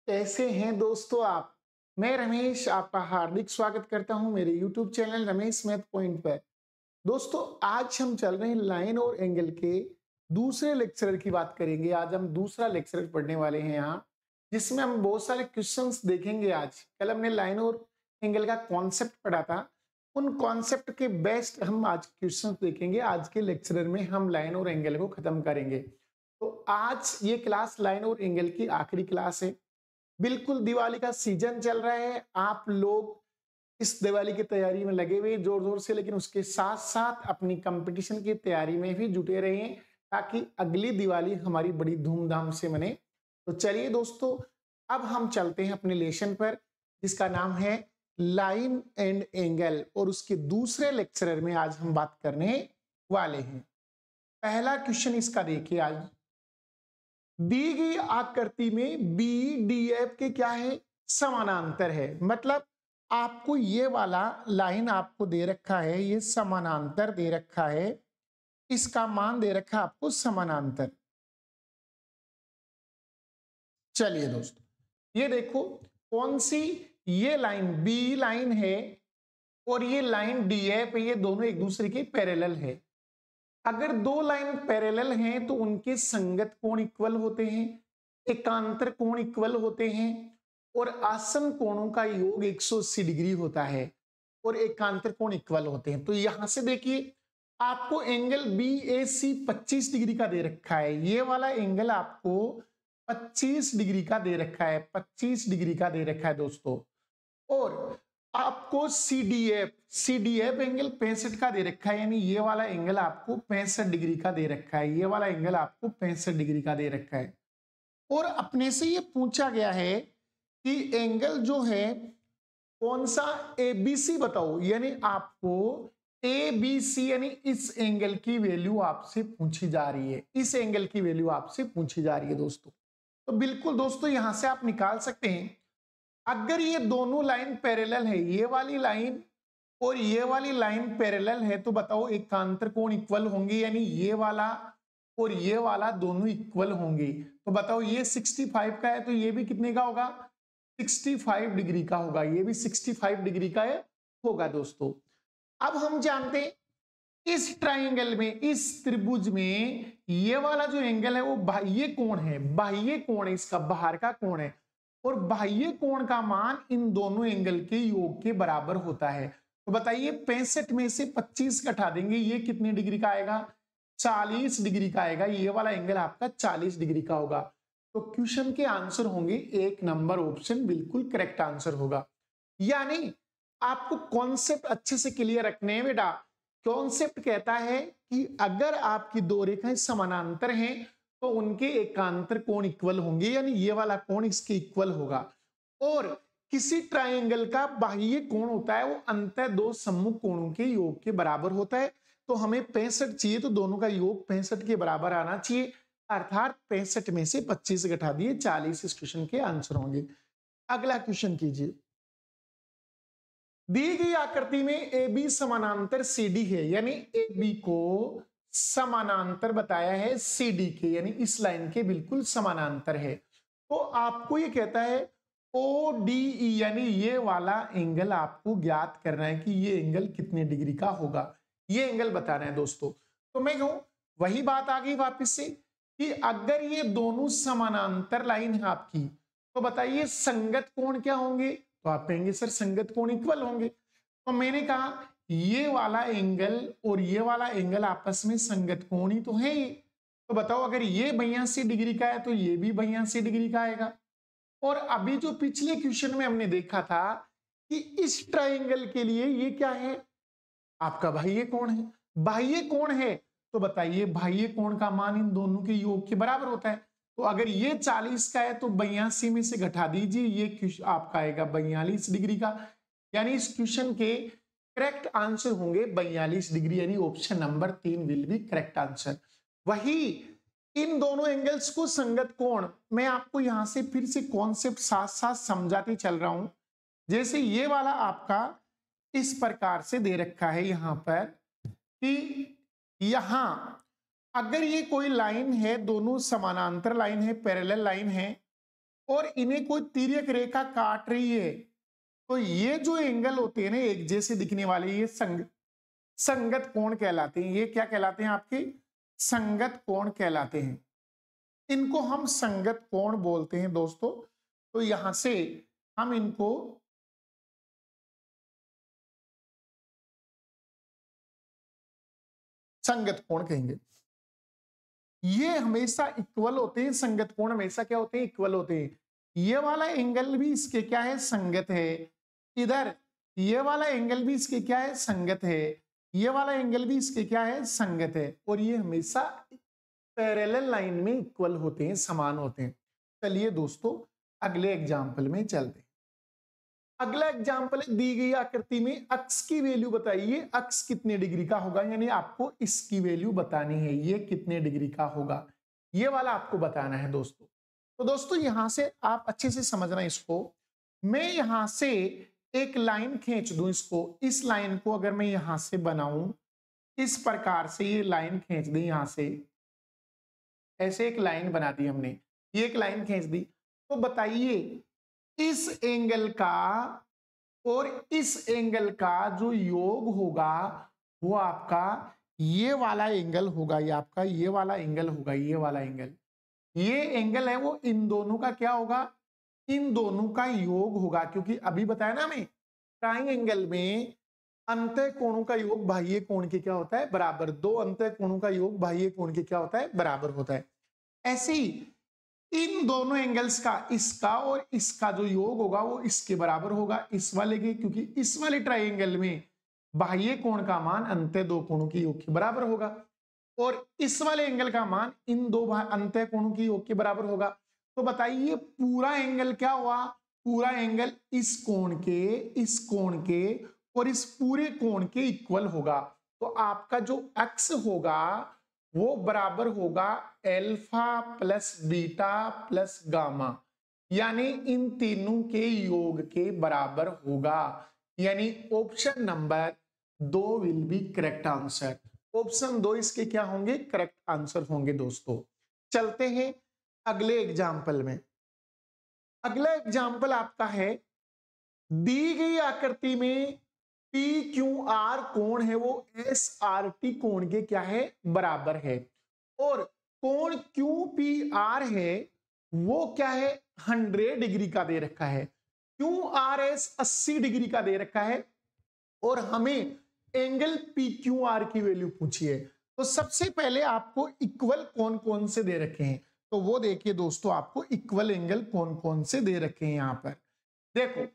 कैसे हैं दोस्तों आप। मैं रमेश आपका हार्दिक स्वागत करता हूं मेरे YouTube channel Ramesh math point पर। दोस्तों आज हम चल रहे हैं लाइन और एंगल के दूसरे लेक्चर की बात करेंगे। आज हम दूसरा लेक्चर पढ़ने वाले हैं यहाँ, जिसमें हम बहुत सारे क्वेश्चंस देखेंगे। आज कल हमने लाइन और एंगल का कॉन्सेप्ट पढ़ा था, उन कॉन्सेप्ट के बेस्ट हम आज क्वेश्चंस देखेंगे। आज के लेक्चर में हम लाइन और एंगल को खत्म करेंगे। तो आज ये क्लास लाइन और एंगल की आखिरी क्लास है। बिल्कुल दिवाली का सीजन चल रहा है, आप लोग इस दिवाली की तैयारी में लगे हुए जोर जोर से, लेकिन उसके साथ साथ अपनी कंपटीशन की तैयारी में भी जुटे रहें ताकि अगली दिवाली हमारी बड़ी धूमधाम से मने। तो चलिए दोस्तों, अब हम चलते हैं अपने लेसन पर, जिसका नाम है लाइन एंड एंगल, और उसके दूसरे लेक्चर में आज हम बात करने वाले हैं। पहला क्वेश्चन इसका देखिए। आज दी गई आकृति में बी डी एफ के क्या है, समानांतर है। मतलब आपको ये वाला लाइन आपको दे रखा है, ये समानांतर दे रखा है, इसका मान दे रखा है आपको समानांतर। चलिए दोस्तों, ये देखो कौन सी, ये लाइन बी लाइन है और ये लाइन डी एफ, ये दोनों एक दूसरे के पैरेलल है। अगर दो लाइन पैरेलल हैं तो उनके संगत कोण इक्वल होते हैं, एकांतर कोण इक्वल होते हैं, और आसन कोणों का योग 180 डिग्री होता है, और एकांतर कोण इक्वल होते हैं। तो यहां से देखिए आपको एंगल बी ए सी 25 डिग्री का दे रखा है। ये वाला एंगल आपको 25 डिग्री का दे रखा है, 25 डिग्री का दे रखा है दोस्तों। और आपको सीडीएफ एंगल 65 का दे रखा है, यानी ये वाला एंगल आपको 65 डिग्री का दे रखा है, ये वाला एंगल आपको 65 डिग्री का दे रखा है। और अपने से ये पूछा गया है कि एंगल जो है कौन सा, एबीसी बताओ, यानी आपको एबीसी यानी इस एंगल की वैल्यू आपसे पूछी जा रही है, इस एंगल की वैल्यू आपसे पूछी जा रही है दोस्तों। तो बिल्कुल दोस्तों यहां से आप निकाल सकते हैं। अगर ये दोनों लाइन पैरेलल है, ये वाली लाइन और ये वाली लाइन पैरेलल है, तो बताओ एकांतर कोण इक्वल होंगे, यानी ये वाला और ये वाला दोनों इक्वल होंगे। तो बताओ ये 65 का है तो ये भी कितने का होगा, 65 डिग्री का होगा, ये भी 65 डिग्री का होगा दोस्तों। अब हम जानते हैं इस ट्राइंगल में, इस त्रिभुज में ये वाला जो एंगल है वो बाह्य कोण है, बाह्य कोण है, इसका बाहर का कोण है, और बाह्य कोण का मान इन दोनों एंगल के योग के बराबर होता है। तो बताइए 65 में से 25 घटा देंगे, ये कितने डिग्री का आएगा, 40 डिग्री का आएगा। ये वाला एंगल आपका 40 डिग्री का होगा। तो क्वेश्चन के आंसर होंगे 1 नंबर ऑप्शन बिल्कुल करेक्ट आंसर होगा। यानी आपको कॉन्सेप्ट अच्छे से क्लियर रखने हैं बेटा। कॉन्सेप्ट कहता है कि अगर आपकी दो रेखाएं समानांतर हैं तो उनके एकांतर कोण इक्वल होंगे, यानी ये वाला कोण इसके इक्वल होगा। और किसी ट्राइंगल का बाह्य कोण होता है वो अंतः दो सम्मुख कोणों के योग के बराबर होता है। तो हमें 65 चाहिए, तो दोनों का योग 65 के बराबर आना चाहिए, अर्थात 65 में से 25 घटा दिए 40 इस क्वेश्चन के आंसर होंगे। अगला क्वेश्चन कीजिए। दी गई आकृति में ए बी समानांतर सी डी है, यानी ए बी को समानांतर बताया है सी डी के, यानी इस लाइन के बिल्कुल समानांतर है। तो आपको ये कहता है ओ डी ई, यानी ये वाला एंगल आपको ज्ञात करना है कि ये एंगल कितने डिग्री का होगा, ये एंगल बताना है दोस्तों। तो मैं कहूं वही बात आ गई वापिस से कि अगर ये दोनों समानांतर लाइन है आपकी, तो बताइए संगत कोण क्या होंगे। तो आप कहेंगे सर संगत कोण इक्वल होंगे। तो मैंने कहा ये वाला एंगल और ये वाला एंगल आपस में संगत कोण ही तो है ही। तो बताओ अगर ये 82 डिग्री का है तो ये भी 82 डिग्री का आएगा। और अभी जो पिछले क्वेश्चन में हमने देखा था कि इस ट्राइंगल के लिए ये क्या है, आपका बाह्य कोण है, बाह्य कोण है। तो बताइए बाह्य कोण का मान इन दोनों के योग के बराबर होता है। तो अगर ये 40 का है तो 82 में से घटा दीजिए, ये आपका आएगा 42 डिग्री का। यानी इस क्वेश्चन के करेक्ट आंसर होंगे 42 डिग्री, यानी option number 3 will be correct answer. वही इन दोनों एंगल्स को संगत कोण, मैं आपको यहां से फिर से कॉन्सेप्ट साथ साथ समझाते चल रहा हूं। जैसे ये वाला आपका इस प्रकार से दे रखा है यहां पर कि यहां अगर ये कोई लाइन है, दोनों समानांतर लाइन है, पैरेलल लाइन है, और इन्हें कोई तिर्यक रेखा काट रही है, तो ये जो एंगल होते हैं ना एक जैसे दिखने वाले, ये संगत कोण कहलाते हैं। ये क्या कहलाते हैं? आपके संगत कोण कहलाते हैं। इनको हम संगत कोण बोलते हैं दोस्तों। तो यहां से हम इनको संगत कोण कहेंगे। ये हमेशा इक्वल होते हैं, संगत कोण हमेशा क्या होते हैं? इक्वल होते हैं। ये वाला एंगल भी इसके क्या है? संगत है। इधर ये वाला एंगल भी इसके क्या है? संगत है। ये वाला एंगल भी इसके क्या है? संगत है। और ये हमेशा पैरेलल लाइन में इक्वल होते हैं, समान होते हैं। चलिए दोस्तों अगले एग्जाम्पल में चलते हैं। अगला एग्जाम्पल है, दी गई आकृति में अक्स की वैल्यू बताइए, अक्स कितने डिग्री का होगा, यानी आपको इसकी वैल्यू बतानी है, ये कितने डिग्री का होगा, ये वाला आपको बताना है दोस्तों। तो दोस्तों यहां से आप अच्छे से समझना इसको। मैं यहां से एक लाइन खींच दूं, इसको, इस लाइन को अगर मैं यहां से बनाऊं इस प्रकार से, ये लाइन खींच दी यहां से, ऐसे एक लाइन बना दी हमने, ये एक लाइन खींच दी, तो बताइए इस एंगल का और इस एंगल का जो योग होगा वो आपका ये वाला एंगल होगा, ये आपका ये वाला एंगल होगा, ये वाला एंगल, ये एंगल है वो इन दोनों का क्या होगा? इन दोनों का योग होगा। क्योंकि अभी बताया ना हमें ट्राइंगल में अंतः कोणों का योग बाह्य कोण के क्या होता है? बराबर। दो अंतः कोणों का योग बाह्य कोण के क्या होता है? बराबर होता है। ऐसे ही इन दोनों एंगल्स का, इसका और इसका जो योग होगा वो इसके बराबर होगा, इस वाले के, क्योंकि इस वाले ट्राइंगल में बाह्य कोण का मान अंतः दो कोणों के योग के बराबर होगा और इस वाले एंगल का मान इन दो अंतः कोणों के योग के बराबर होगा। तो बताइए पूरा एंगल क्या हुआ? पूरा एंगल इस कोण के और इस पूरे कोण के इक्वल होगा। तो आपका जो एक्स होगा वो बराबर होगा alpha plus beta plus gamma, यानी इन तीनों के योग के बराबर होगा। यानी option number 2 will be correct answer. Option 2 इसके क्या होंगे? करेक्ट आंसर होंगे दोस्तों। चलते हैं अगले एग्जाम्पल में। अगला एग्जाम्पल आपका है, दी गई आकृति में पी क्यू आर कोण है वो एस आर टी कोण के क्या है? बराबर है। और कोण क्यू पी आर है वो क्या है? 100 डिग्री का दे रखा है। क्यू आर एस 80 डिग्री का दे रखा है और हमें एंगल पी क्यू आर की वैल्यू पूछी है। तो सबसे पहले आपको इक्वल कौन कौन से दे रखे हैं, तो वो देखिए दोस्तों, आपको इक्वल एंगल कौन कौन से दे रखे हैं। यहां पर देखो,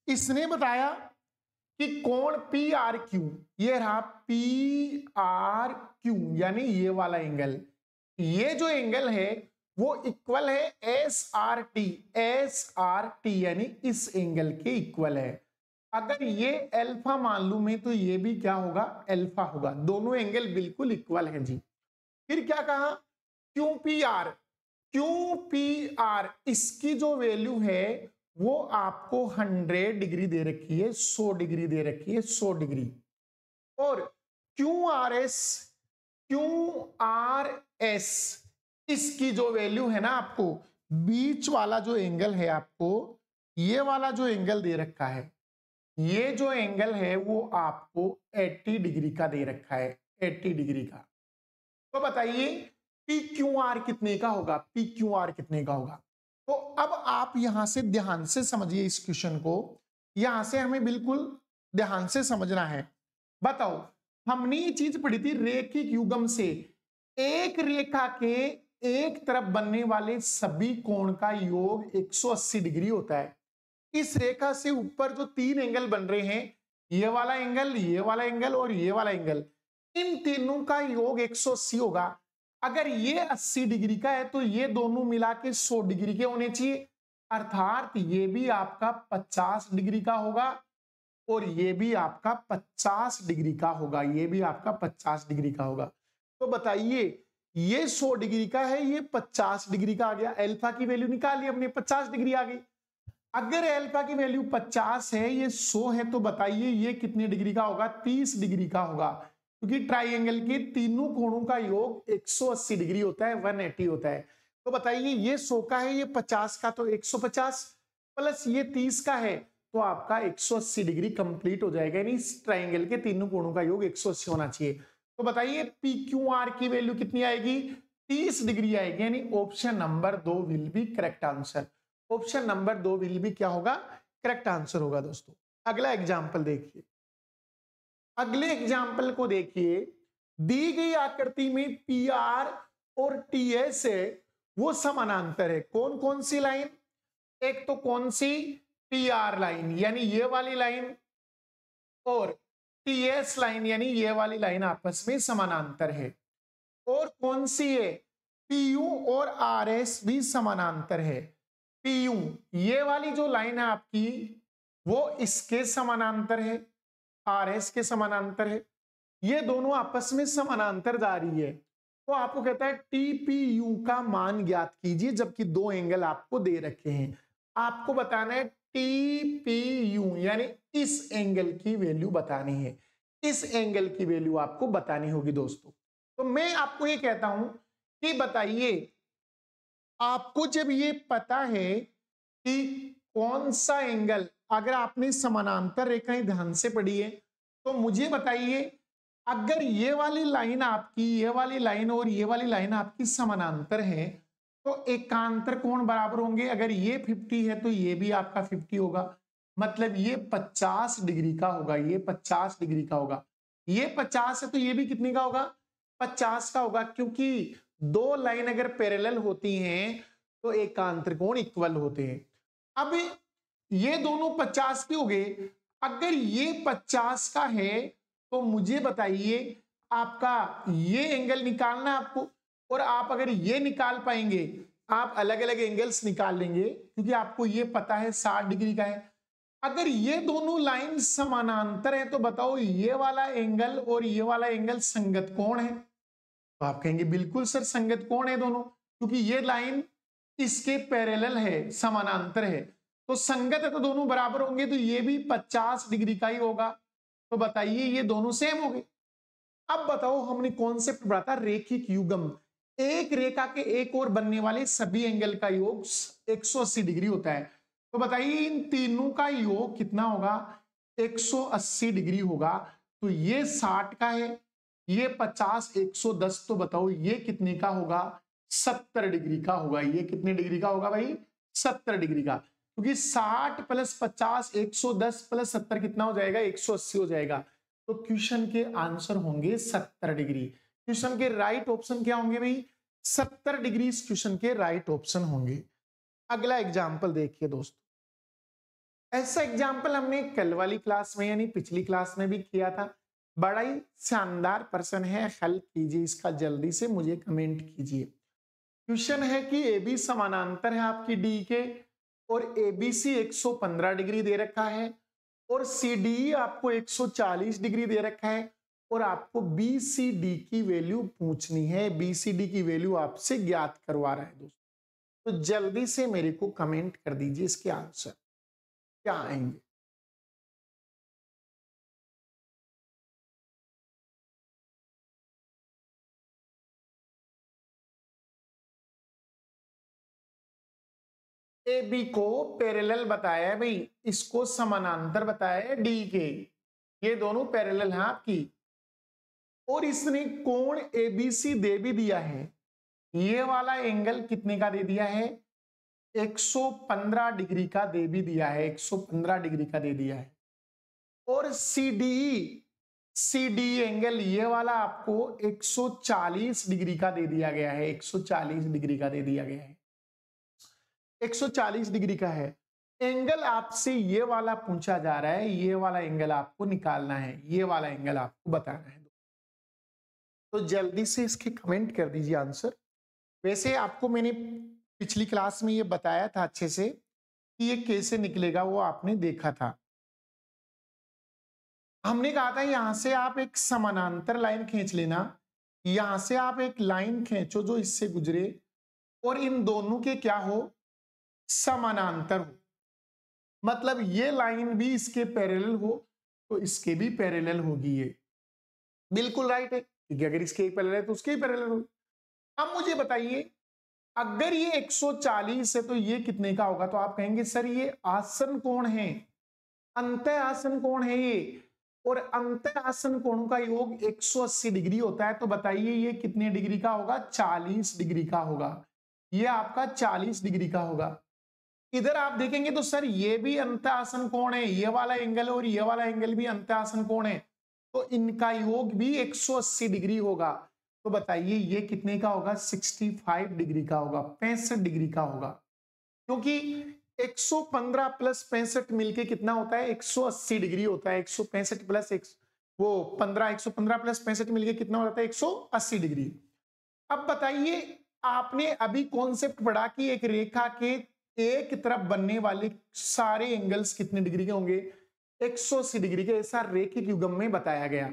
इसने बताया कि कोण पी आर क्यू, ये रहा पी आर क्यू, यानी ये वाला एंगल, ये जो एंगल है वो इक्वल है एस आर टी, यानी इस एंगल के इक्वल है। अगर ये अल्फा मान लूं मैं तो ये भी क्या होगा? अल्फा होगा। दोनों एंगल बिल्कुल इक्वल हैं जी। फिर क्या कहा? क्यू पी आर इसकी जो वैल्यू है वो आपको 100 डिग्री दे रखी है, 100 डिग्री दे रखी है, 100 डिग्री। और क्यू आर एस इसकी जो वैल्यू है ना, आपको बीच वाला जो एंगल है, आपको ये वाला जो एंगल दे रखा है, ये जो एंगल है वो आपको 80 डिग्री का दे रखा है, 80 डिग्री का। तो बताइए पी क्यू आर कितने का होगा? पी क्यू आर कितने का होगा? तो अब आप यहां से ध्यान से समझिए इस क्वेश्चन को, यहां से हमें बिल्कुल ध्यान से समझना है। बताओ, हमने ये चीज पढ़ी थी रेखिक युग्म से एक रेखा के एक तरफ बनने वाले सभी कोण का योग 180 डिग्री होता है। इस रेखा से ऊपर जो 3 एंगल बन रहे हैं, ये वाला एंगल, ये वाला एंगल और ये वाला एंगल, इन तीनों का योग 180 होगा। अगर ये 80 डिग्री का है तो ये दोनों मिला के 100 डिग्री के होने चाहिए, अर्थात ये भी आपका 50 डिग्री का होगा और ये भी आपका 50 डिग्री का होगा, ये भी आपका 50 डिग्री का होगा। तो बताइए ये 100 डिग्री का है, ये 50 डिग्री का आ गया। अल्फा की वैल्यू निकाली हमने, 50 डिग्री आ गई। अगर अल्फा की वैल्यू 50 है, ये 100 है, तो बताइए ये कितने डिग्री का होगा? 30 डिग्री का होगा, क्योंकि ट्राइंगल के तीनों कोणों का योग 180 डिग्री होता है, 180 होता है। तो बताइए ये 100 का है, ये 50 का, तो 150 प्लस ये 30 का है, तो आपका 180 डिग्री कंप्लीट हो जाएगा। यानी इस ट्राइंगल के तीनों कोणों का योग 180 होना चाहिए। तो बताइए पी क्यू आर की वैल्यू कितनी आएगी? 30 डिग्री आएगी। यानी option number 2 will be correct answer. Option number 2 will be क्या होगा? करेक्ट आंसर होगा दोस्तों। अगला एग्जाम्पल देखिए, अगले एग्जाम्पल को देखिए। दी गई आकृति में पी आर और टी एस है, वो समानांतर है। कौन कौन सी लाइन? एक तो कौन सी? पी आर लाइन यानी ये वाली लाइन, और टी एस लाइन यानी ये वाली लाइन आपस में समानांतर है। और कौन सी है? पीयू और आर एस भी समानांतर है। पीयू ये वाली जो लाइन है आपकी, वो इसके समानांतर है, आर एस के समानांतर है। ये दोनों आपस में समानांतर जा रही है। तो आपको कहता है टीपीयू का मान ज्ञात कीजिए, जबकि दो एंगल आपको दे रखे हैं। आपको बताना है टीपीयू यानी इस एंगल की वैल्यू बतानी है। इस एंगल की वैल्यू आपको बतानी होगी दोस्तों। तो मैं आपको ये कहता हूं कि बताइए, आपको जब ये पता है कि कौन सा एंगल, अगर आपने समानांतर रेखाएं ध्यान से पढ़ी है, तो मुझे बताइए, अगर ये वाली लाइन आपकी, ये वाली लाइन और ये वाली लाइन आपकी समानांतर है, तो एकांतर कोण बराबर होंगे। अगर ये 50 है तो ये भी आपका 50 होगा। मतलब ये 50 डिग्री का होगा, ये 50 डिग्री का होगा। ये 50 है तो ये भी कितने का होगा? 50 का होगा। क्योंकि दो लाइन अगर पैरेलल होती हैं तो एकांतर कोण इक्वल होते हैं। अब ये दोनों 50 के हो गए। अगर ये 50 का है तो मुझे बताइए, आपका ये एंगल निकालना आपको, और आप अगर ये निकाल पाएंगे, आप अलग अलग एंगल्स निकाल लेंगे, क्योंकि आपको ये पता है 60 डिग्री का है। अगर ये दोनों लाइन समानांतर है तो बताओ ये वाला एंगल और ये वाला एंगल संगत कोण है? तो आप कहेंगे बिल्कुल सर संगत कोण है दोनों, क्योंकि ये लाइन इसके पैरेलल है, समानांतर है, तो संगत है तो दोनों बराबर होंगे, तो ये भी 50 डिग्री का ही होगा। तो बताइए ये दोनों सेम हो गए। अब बताओ हमने कॉन्सेप्ट पढ़ा था रेखिक युग्म। एक रेखा के एक और बनने वाले सभी एंगल का योग 180 डिग्री होता है। तो बताइए इन तीनों का योग कितना होगा? 180 डिग्री होगा। तो ये 60 का है, ये 50, 110, तो बताओ ये कितने का होगा? 70 डिग्री का होगा। ये कितने डिग्री का होगा भाई? 70 डिग्री का। क्योंकि 60 प्लस 50, 110 प्लस 70 कितना हो जाएगा? 180 हो जाएगा। तो क्वेश्चन के आंसर होंगे 70 डिग्री। क्वेश्चन के राइट ऑप्शन क्या होंगे भाई? 70 डिग्री इस क्वेश्चन के राइट ऑप्शन होंगे। अगला एग्जाम्पल देखिए दोस्तों। ऐसा एग्जाम्पल हमने कल वाली क्लास में यानी पिछली क्लास में भी किया था। बड़ा ही शानदार प्रश्न है, हल कीजिए इसका जल्दी से, मुझे कमेंट कीजिए। क्वेश्चन है कि ए बी समानांतर है आपकी डी के, और ए बी सी 115 डिग्री दे रखा है, और सी डी आपको 140 डिग्री दे रखा है, और आपको बी सी डी की वैल्यू पूछनी है। बी सी डी की वैल्यू आपसे ज्ञात करवा रहा है दोस्तों। तो जल्दी से मेरे को कमेंट कर दीजिए इसके आंसर क्या आएंगे। ए बी को पैरेलल बताया है भाई, इसको समानांतर बताया है डी के, ये दोनों पैरेलल हैं आपकी, और इसने कोण एबीसी दे भी दिया है। ये वाला एंगल कितने का दे दिया है? 115 डिग्री का दे भी दिया है, 115 डिग्री का दे दिया है। और सी डी एंगल ये वाला आपको 140 डिग्री का दे दिया गया है, 140 डिग्री का दे दिया गया है, 140 डिग्री का है। एंगल आपसे ये वाला पूछा जा रहा है, ये वाला एंगल आपको निकालना है, ये वाला एंगल आपको बताना है। तो जल्दी से इसके कमेंट कर दीजिए आंसर। वैसे आपको मैंने पिछली क्लास में ये बताया था अच्छे से कि ये कैसे निकलेगा, वो आपने देखा था। हमने कहा था यहां से आप एक समानांतर लाइन खींच लेना, यहां से आप एक लाइन खींचो जो इससे गुजरे, और इन दोनों के क्या हो? समानांतर हो। मतलब ये लाइन भी इसके पैरेलल हो तो इसके भी पैरेलल होगी। ये बिल्कुल राइट है, क्योंकि अगर इसके ही पैरेलल है तो उसके ही पैरेलल होगी। अब मुझे बताइए अगर ये 140 है तो ये कितने का होगा? तो आप कहेंगे सर ये आसन कोण है, अंतः आसन कोण है ये, और अंतः आसन कोणों का योग 180 डिग्री होता है। तो बताइए ये कितने डिग्री का होगा? 40 डिग्री का होगा। ये आपका 40 डिग्री का होगा। इधर आप देखेंगे तो सर ये भी अंतः आसन कोण है, ये वाला एंगल और ये वाला एंगल भी अंतः आसन कोण है, तो इनका योग भी 180 डिग्री होगा। तो बताइए ये कितने का होगा? 65 डिग्री का होगा, 65 डिग्री का होगा, क्योंकि 115 प्लस 65 मिलके कितना होता है? 180 डिग्री होता है। 165 प्लस वो 115 प्लस 65 मिलके कितना हो जाता है? 180 डिग्री। अब बताइए, आपने अभी कॉन्सेप्ट पढ़ा कि एक रेखा के एक तरफ बनने वाले सारे एंगल्स कितने डिग्री के होंगे? 180 डिग्री के, ऐसा रेखिक युग्म में बताया गया।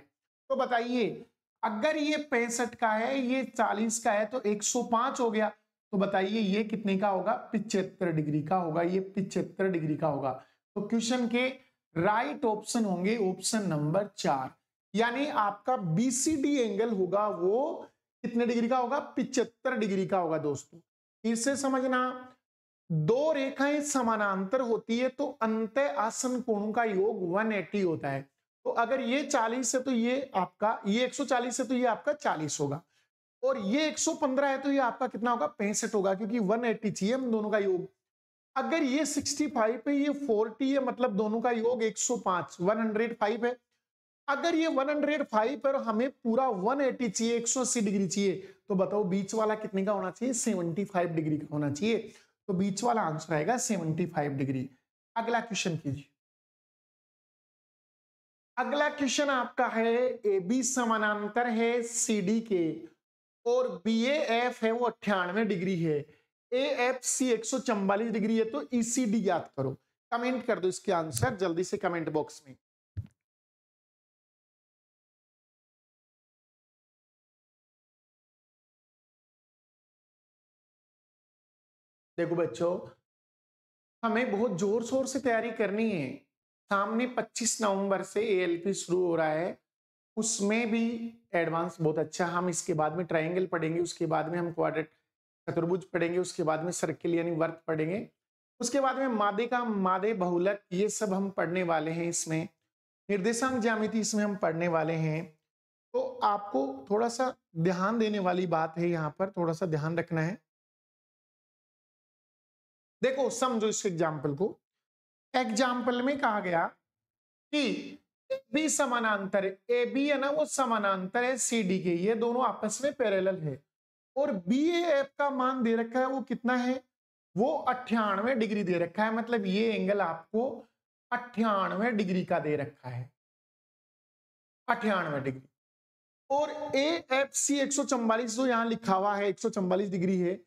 तो बताइए अगर ये 65 का है, ये 40 का है, तो 105 हो गया। तो बताइए ये कितने का होगा? 75 डिग्री का होगा। ये 75 डिग्री का होगा। तो क्वेश्चन के राइट ऑप्शन होंगे ऑप्शन नंबर 4, यानी आपका बीसीडी एंगल होगा वो कितने डिग्री का होगा? 75 डिग्री का होगा। दोस्तों फिर से समझना, दो रेखाएं समानांतर होती है तो अंतः आसन कोणों का योग 180 होता है। तो अगर ये 40 है तो ये आपका, ये 140 है तो ये आपका 40 होगा, और ये 115 है तो ये आपका कितना होगा? 65 होगा, क्योंककि 180 चाहिए हम दोनों का योग। अगर ये 65 है, ये 40 है, मतलब दोनों का योग 105 105 है। अगर ये 105 पर हमें पूरा 180 चाहिए, 180 डिग्री चाहिए, तो बताओ बीच वाला कितने का होना चाहिए? 75 डिग्री का होना चाहिए। तो बीच वाला आंसर आएगा 75 डिग्री। अगला क्वेश्चन कीजिए। अगला क्वेश्चन आपका है, ए बी समानांतर है सी डी के, और बी एफ है वो 98 डिग्री है, ए एफ सी 144 डिग्री है, तो ईसीडी याद करो। कमेंट कर दो इसके आंसर जल्दी से कमेंट बॉक्स में। देखो बच्चों, हमें बहुत जोर शोर से तैयारी करनी है। सामने 25 नवंबर से एएलपी शुरू हो रहा है, उसमें भी एडवांस बहुत अच्छा। हम इसके बाद में ट्रायंगल पढ़ेंगे, उसके बाद में हम क्वाड्रेट चतुर्भुज पढ़ेंगे, उसके बाद में सर्किल यानी वर्ग पढ़ेंगे, उसके बाद में मादे का मादे बहुलक, ये सब हम पढ़ने वाले हैं। इसमें निर्देशांक ज्यामिति इसमें हम पढ़ने वाले हैं। तो आपको थोड़ा सा ध्यान देने वाली बात है, यहाँ पर थोड़ा सा ध्यान रखना है। देखो समझो इस एग्जाम्पल को। एग्जाम्पल में कहा गया कि बी समानांतर है, ए बी है ना वो समानांतर है सी डी के, ये दोनों आपस में पैरेलल है, और बी एफ का मान दे रखा है वो कितना है? वो 98 डिग्री दे रखा है, मतलब ये एंगल आपको 98 डिग्री का दे रखा है, 98 डिग्री। और ए एफ सी 144 जो यहां लिखा हुआ है 144 डिग्री है,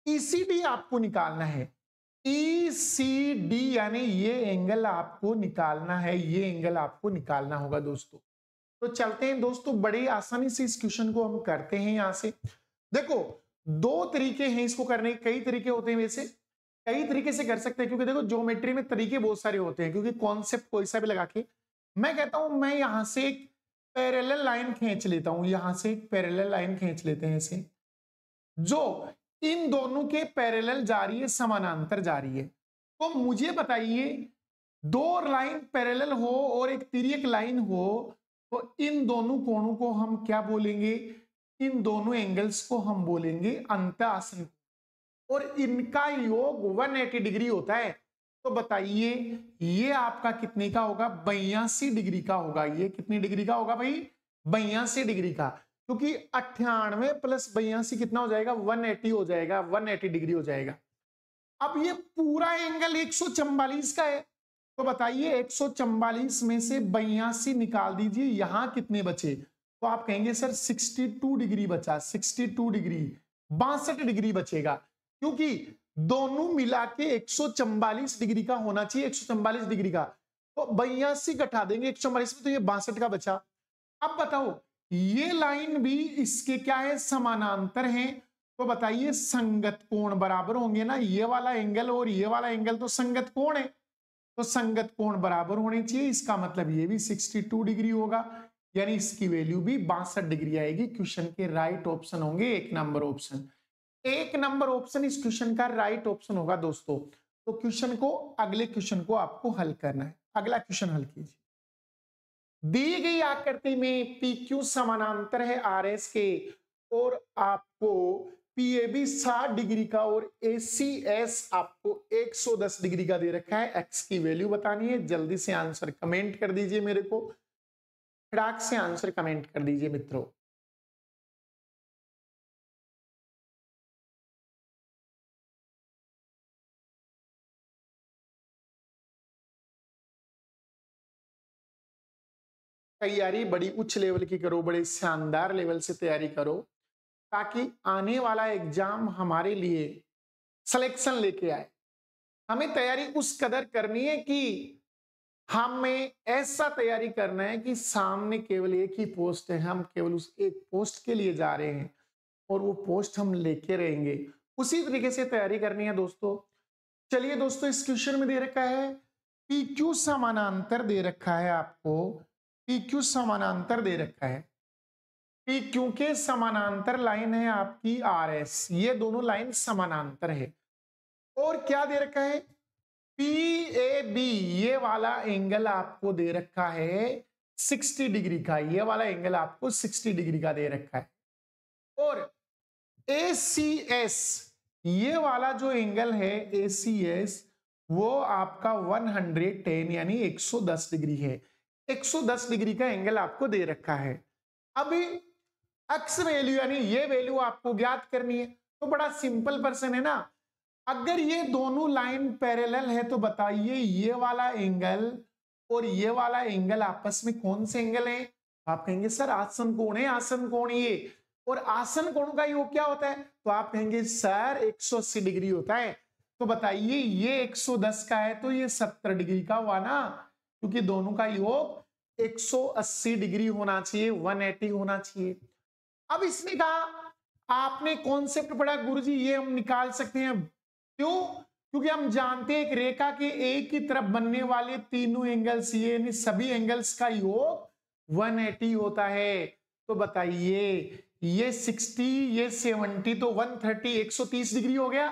ईसीडी आपको निकालना है। ईसीडी यानी ये एंगल आपको निकालना है, ये एंगल आपको निकालना होगा दोस्तों। तो चलते हैं दोस्तों, बड़ी आसानी से इस क्वेश्चन को हम करते हैं। यहां से देखो दो तरीके हैं इसको करने के, कई तरीके होते हैं, वैसे कई तरीके से कर सकते हैं, क्योंकि देखो ज्योमेट्री में तरीके बहुत सारे होते हैं, क्योंकि कॉन्सेप्ट कोई सा भी लगा के मैं कहता हूं मैं यहां से एक पैरेलल लाइन खींच लेता हूं, यहां से एक पैरेलल लाइन खींच लेते हैं ऐसे, जो इन दोनों के पैरेलल जा रही है, समानांतर जा रही है। तो मुझे बताइए दो लाइन पैरेलल हो और एक तिर्यक लाइन हो, तो इन दोनों कोणों को हम क्या बोलेंगे? इन दोनों एंगल्स को हम बोलेंगे अंतः आसन, और इनका योग 180 डिग्री होता है। तो बताइए ये आपका कितने का होगा? 82 डिग्री का होगा। ये कितनी डिग्री का होगा भाई? 82 डिग्री का, क्योंकि 98 प्लस 82 कितना हो जाएगा? 180 हो जाएगा, 180 डिग्री हो जाएगा। अब ये पूरा एंगल 144 का है, तो बताइए 144 में से 82 निकाल दीजिए, यहां कितने बचे? तो आप कहेंगे सर 62 डिग्री बचा, 62 डिग्री, 62 डिग्री बचेगा, क्योंकि दोनों मिला के 144 डिग्री का होना चाहिए, 144 डिग्री का। तो 82 घटा देंगे 144 में, तो ये 62 का बचा। अब बताओ ये लाइन भी इसके क्या है? समानांतर है। तो बताइए संगत कोण बराबर होंगे ना, ये वाला एंगल और ये वाला एंगल तो संगत कोण है, तो संगत कोण बराबर होने चाहिए। इसका मतलब ये भी 62 डिग्री होगा, यानी इसकी वैल्यू भी 62 डिग्री आएगी। क्वेश्चन के राइट ऑप्शन होंगे 1 नंबर ऑप्शन। 1 नंबर ऑप्शन इस क्वेश्चन का राइट ऑप्शन होगा दोस्तों। तो क्वेश्चन को, अगले क्वेश्चन को आपको हल करना है। अगला क्वेश्चन हल कीजिए। दी गई आकृति में PQ समानांतर है RS के और आपको PAB 60 डिग्री का और ACS आपको 110 डिग्री का दे रखा है। एक्स की वैल्यू बतानी है। जल्दी से आंसर कमेंट कर दीजिए मेरे को, फटाक से आंसर कमेंट कर दीजिए मित्रों। तैयारी बड़ी उच्च लेवल की करो, बड़े शानदार लेवल से तैयारी करो, ताकि आने वाला एग्जाम हमारे लिए सिलेक्शन लेके आए। हमें तैयारी उस कदर करनी है कि हमें ऐसा तैयारी करना है कि सामने केवल एक ही पोस्ट है, हम केवल उस एक पोस्ट के लिए जा रहे हैं और वो पोस्ट हम लेके रहेंगे। उसी तरीके से तैयारी करनी है दोस्तों। चलिए दोस्तों, इस क्वेश्चन में दे रखा है PQ समानांतर दे रखा है आपको, PQ समानांतर दे रखा है। PQ के समानांतर लाइन है आपकी RS, ये दोनों लाइन समानांतर है। और क्या दे रखा है, PAB ये वाला एंगल आपको दे रखा है 60 डिग्री का, ये वाला एंगल आपको 60 डिग्री का दे रखा है। और ACS ये वाला जो एंगल है ACS वो आपका 110 यानी 110 डिग्री है। 110 डिग्री का एंगल आपको दे रखा है। अभी एक्स वैल्यू यानी ये वैल्यू आपको ज्ञात करनी है। तो बड़ा सिंपल पर्सन है ना। अगर ये दोनों लाइन पैरेलल है तो बताइए ये वाला एंगल और ये वाला एंगल आपस में कौन से एंगल है? आप कहेंगे सर आसन कोण है, आसन कोण ये। और आसन कोण का योग क्या होता है? तो आप कहेंगे सर 180 डिग्री होता है। तो बताइए ये 110 का है तो ये 70 डिग्री का हुआ ना, क्योंकि दोनों का योग 180 डिग्री होना चाहिए, 180 होना चाहिए। अब इसने कहा आपने कॉन्सेप्ट पढ़ा गुरुजी, ये हम निकाल सकते हैं। क्यों? क्योंकि हम जानते हैं एक रेखा के एक की तरफ बनने वाले तीनों एंगल्स, ये यानी सभी एंगल्स का योग 180 होता है। तो बताइए ये 60 ये 70 तो 130 130 डिग्री हो गया।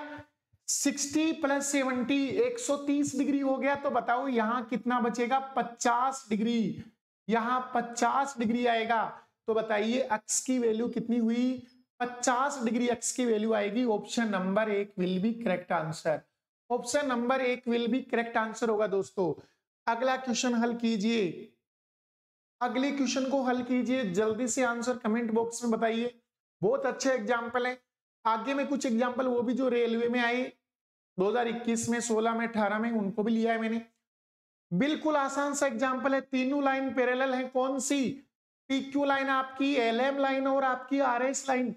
60 प्लस 70 130 डिग्री हो गया। तो बताओ यहां कितना बचेगा? 50 डिग्री। यहां 50 डिग्री आएगा। तो बताइए एक्स की वैल्यू कितनी हुई? 50 डिग्री एक्स की वैल्यू आएगी। Option number 1 will be correct answer. Option number 1 will be correct answer होगा दोस्तों। अगला क्वेश्चन हल कीजिए। अगले क्वेश्चन को हल कीजिए, जल्दी से आंसर कमेंट बॉक्स में बताइए। बहुत अच्छे एग्जाम्पल है। आगे में कुछ एग्जाम्पल वो भी जो रेलवे में आए 2021 में, 16 में, 18 में, उनको भी लिया है मैंने। बिल्कुल आसान सा एग्जाम्पल है। तीनों लाइन पैरेलल है। कौन सी? PQ लाइन आपकी, LM लाइन और आपकी RS लाइन।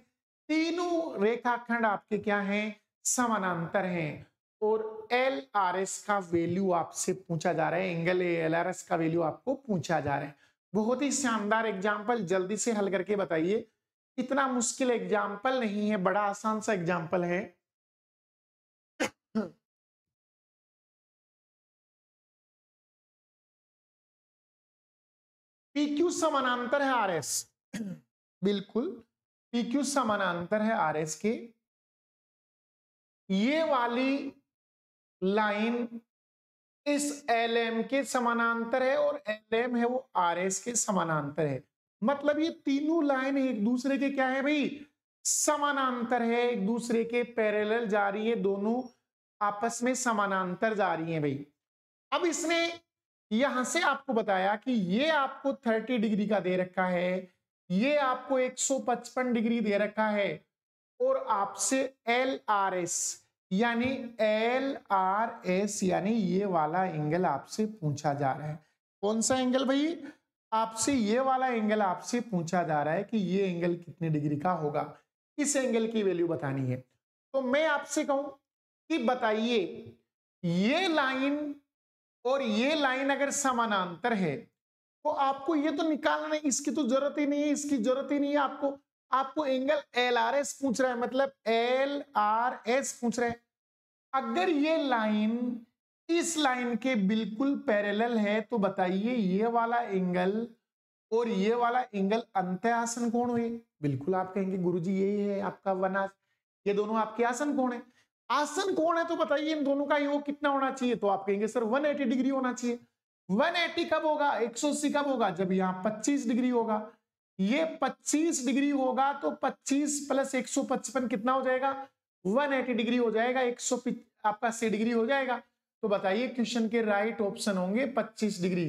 तीनों रेखाखंड आपके क्या हैं? समानांतर हैं। और LRS का वैल्यू आपसे पूछा जा रहा है, एंगल LRS का वैल्यू आपको पूछा जा रहा है। बहुत ही शानदार एग्जाम्पल, जल्दी से हल करके बताइए। इतना मुश्किल एग्जाम्पल नहीं है, बड़ा आसान सा एग्जाम्पल है। PQ समानांतर है RS, बिल्कुल PQ समानांतर है RS के। ये वाली लाइन इस LM के समानांतर है और LM है वो RS के समानांतर है। मतलब ये तीनों लाइन एक दूसरे के क्या है भाई? समानांतर है, एक दूसरे के पैरेलल जा रही है, दोनों आपस में समानांतर जा रही हैं भाई। अब इसने यहां से आपको बताया कि ये आपको 30 डिग्री का दे रखा है, ये आपको 155 डिग्री दे रखा है और आपसे LRS यानी LRS यानी ये वाला एंगल आपसे पूछा जा रहा है। कौन सा एंगल भाई? आपसे ये वाला एंगल आपसे पूछा जा रहा है कि ये एंगल कितने डिग्री का होगा। इस एंगल की वैल्यू बतानी है। तो मैं आपसे कहूं कि बताइए ये लाइन और ये लाइन अगर समानांतर है तो आपको ये तो निकालना नहीं, इसकी तो जरूरत ही नहीं है, इसकी जरूरत ही नहीं है आपको। आपको एंगल LRS पूछ रहा है, मतलब LRS पूछ रहा है। अगर ये लाइन इस लाइन के बिल्कुल पैरेलल है तो बताइए ये वाला एंगल और ये वाला एंगल अंतःआसन कोण हुए। बिल्कुल आप कहेंगे गुरुजी यही है आपका वनास। ये दोनों आपके आसन कोण है। आसन कोण है तो बताइए इन दोनों का योग कितना होना चाहिए, तो आप कहेंगे सर 180 डिग्री होना चाहिए। 180 कब होगा, 180 कब होगा, जब यहाँ 25 डिग्री होगा। ये 25 डिग्री होगा तो 25 प्लस 155 कितना हो जाएगा, 180 डिग्री हो जाएगा, 100 आपका 80 डिग्री हो जाएगा। तो बताइए क्वेश्चन के राइट ऑप्शन होंगे 25 डिग्री।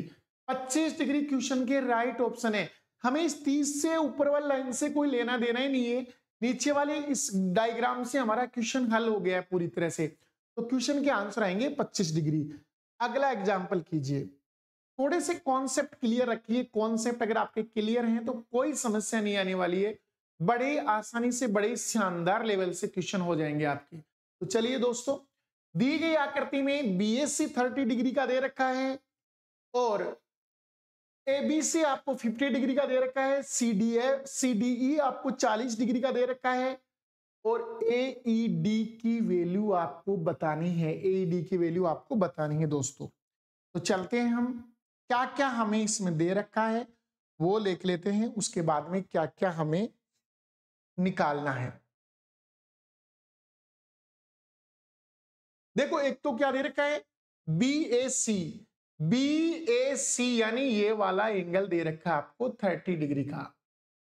25 डिग्री क्वेश्चन के राइट ऑप्शन है। हमें इस 30 से ऊपर वाली लाइन से कोई लेना देना ही नहीं है, नीचे वाले इस डायग्राम से हमारा क्वेश्चन हल हो गया है पूरी तरह से। तो क्वेश्चन के आंसर आएंगे 25 डिग्री। अगला एग्जाम्पल कीजिए, थोड़े से कॉन्सेप्ट क्लियर रखिए। कॉन्सेप्ट अगर आपके क्लियर हैं तो कोई समस्या नहीं आने वाली है, बड़े आसानी से बड़े शानदार लेवल से क्वेश्चन हो जाएंगे आपके। तो चलिए दोस्तों, दी गई आकृति में बीएससी 30 डिग्री का दे रखा है और एबीसी आपको 50 डिग्री का दे रखा है, सीडीई आपको 40 डिग्री का दे रखा है और एईडी की वैल्यू आपको बतानी है। एईडी की वैल्यू आपको बतानी है दोस्तों। तो चलते हैं, हम क्या क्या हमें इसमें दे रखा है वो लिख लेते हैं, उसके बाद में क्या क्या हमें निकालना है। देखो एक तो क्या दे रखा है, बीएसी। बीएसी यानी ये वाला एंगल दे रखा है आपको 30 डिग्री का,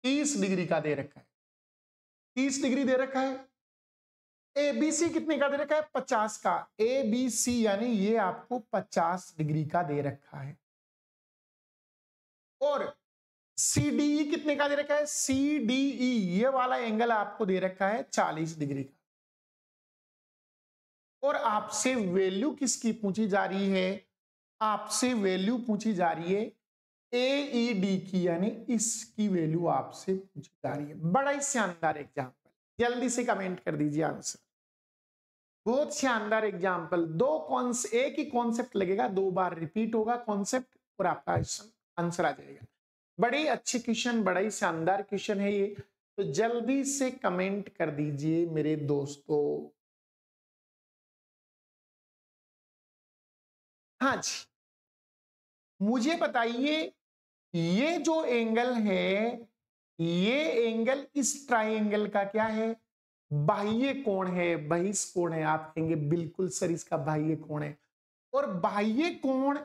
30 डिग्री का दे रखा है, 30 डिग्री दे रखा है। एबीसी कितने का दे रखा है, 50 का। एबीसी यानी ये आपको 50 डिग्री का दे रखा है। और सीडीई कितने का दे रखा है, सीडीई ये वाला एंगल आपको दे रखा है 40 डिग्री का। और आपसे वैल्यू किसकी पूछी जा रही है, आपसे वैल्यू पूछी जा रही है एईडी की, यानी इसकी वैल्यू आपसे पूछी जा रही है। बड़ा ही शानदार एग्जाम्पल, जल्दी से कमेंट कर दीजिए आंसर। बहुत शानदार एग्जाम्पल। एक ही कॉन्सेप्ट लगेगा, 2 बार रिपीट होगा कॉन्सेप्ट और आपका आंसर आ जाएगा। बड़ी अच्छी क्वेश्चन, बड़ा ही शानदार क्वेश्चन है ये। तो जल्दी से कमेंट कर दीजिए मेरे दोस्तों। हाँ जी, मुझे बताइए ये जो एंगल है, ये एंगल इस ट्राइंगल का क्या है, बाह्य कोण है, बहिष्कोण है। आप कहेंगे बिल्कुल सर इसका बाह्य कोण है। और बाह्य कोण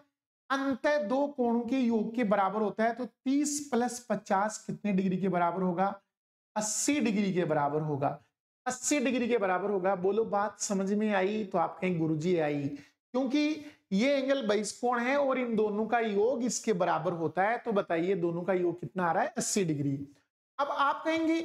अंतः दो कोणों के योग के बराबर होता है। तो 30 प्लस 50 कितने डिग्री के बराबर होगा, 80 डिग्री के बराबर होगा। 80 डिग्री के बराबर होगा। बोलो बात समझ में आई, तो आप कहेंगे गुरुजी आई, क्योंकि ये एंगल बहिष्कोण है और इन दोनों का योग इसके बराबर होता है। तो बताइए दोनों का योग कितना आ रहा है, 80 डिग्री। अब आप कहेंगे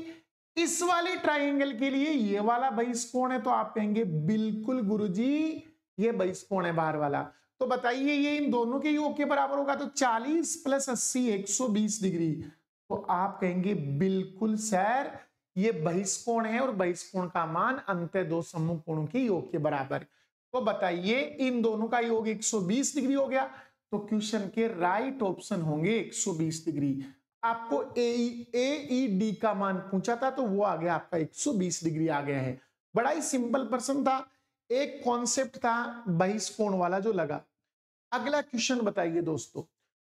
इस वाले ट्राइंगल के लिए ये वाला बहिष्कोण है, तो आप कहेंगे बिल्कुल गुरुजी ये बहिष्कोण है बाहर वाला। तो बताइए ये इन दोनों के योग के बराबर होगा। तो 40 प्लस 80 120 डिग्री। तो आप कहेंगे बिल्कुल सर ये बहिष्कोण है और बहिष्कोण का मान अंतः दो सम्मुख कोणों के योग के बराबर। तो बताइए इन दोनों का योग 120 डिग्री हो गया। तो क्वेश्चन के राइट ऑप्शन होंगे 120 डिग्री। आपको एईडी का मान पूछा था तो वो आ गया आपका 120 डिग्री आ गया है। बड़ा ही सिंपल प्रश्न था, एक कॉन्सेप्ट था बहिष्कोण वाला जो लगा। अगला क्वेश्चन बताइए दोस्तों,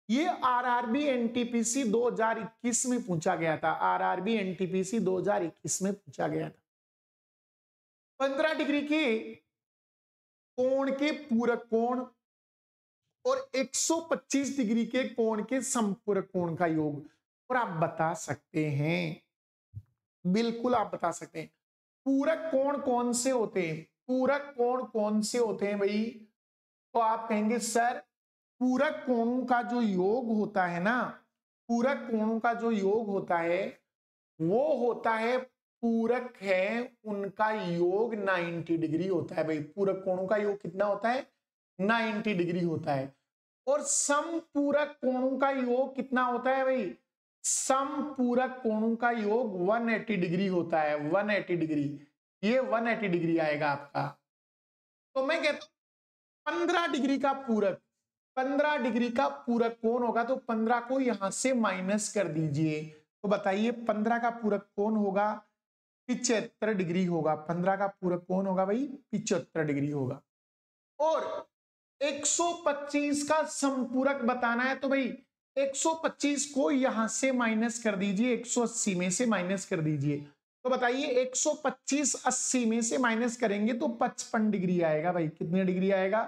ये आरआरबी एनटीपीसी 2021 में पूछा गया था। आरआरबी एनटीपीसी 2021 में पूछा गया था। 15 डिग्री के कोण के पूरक कोण और 125 डिग्री के कोण के संपूरक कोण का योग। और आप बता सकते हैं, बिल्कुल आप बता सकते हैं पूरक कोण कौन से होते हैं, पूरक कोण कौन से होते हैं भाई। तो आप कहेंगे सर पूरक कोणों का जो योग होता है ना, पूरक कोणों का जो योग होता है वो होता है, पूरक है उनका योग 90 डिग्री होता है भाई। पूरक कोणों का योग कितना होता है, 90 डिग्री होता है। और समपूरक कोणों का योग कितना होता है भाई, समपूरक कोणों का योग 180 डिग्री होता है। 180 डिग्री, ये 180 डिग्री आएगा आपका। तो मैं कहता हूं 15 डिग्री का पूरक, 15 डिग्री का पूरक कोण होगा। तो 15 को यहां से माइनस कर दीजिए। तो बताइए 15 का पूरक कोण होगा 75 डिग्री होगा। 15 का पूरक कोण होगा भाई 75 डिग्री होगा। और 125 का संपूरक बताना है। तो भाई 125 को यहां से माइनस कर दीजिए, 180 में से माइनस कर दीजिए। तो बताइए 125 80 में से माइनस करेंगे तो 55 डिग्री आएगा भाई। कितने डिग्री आएगा?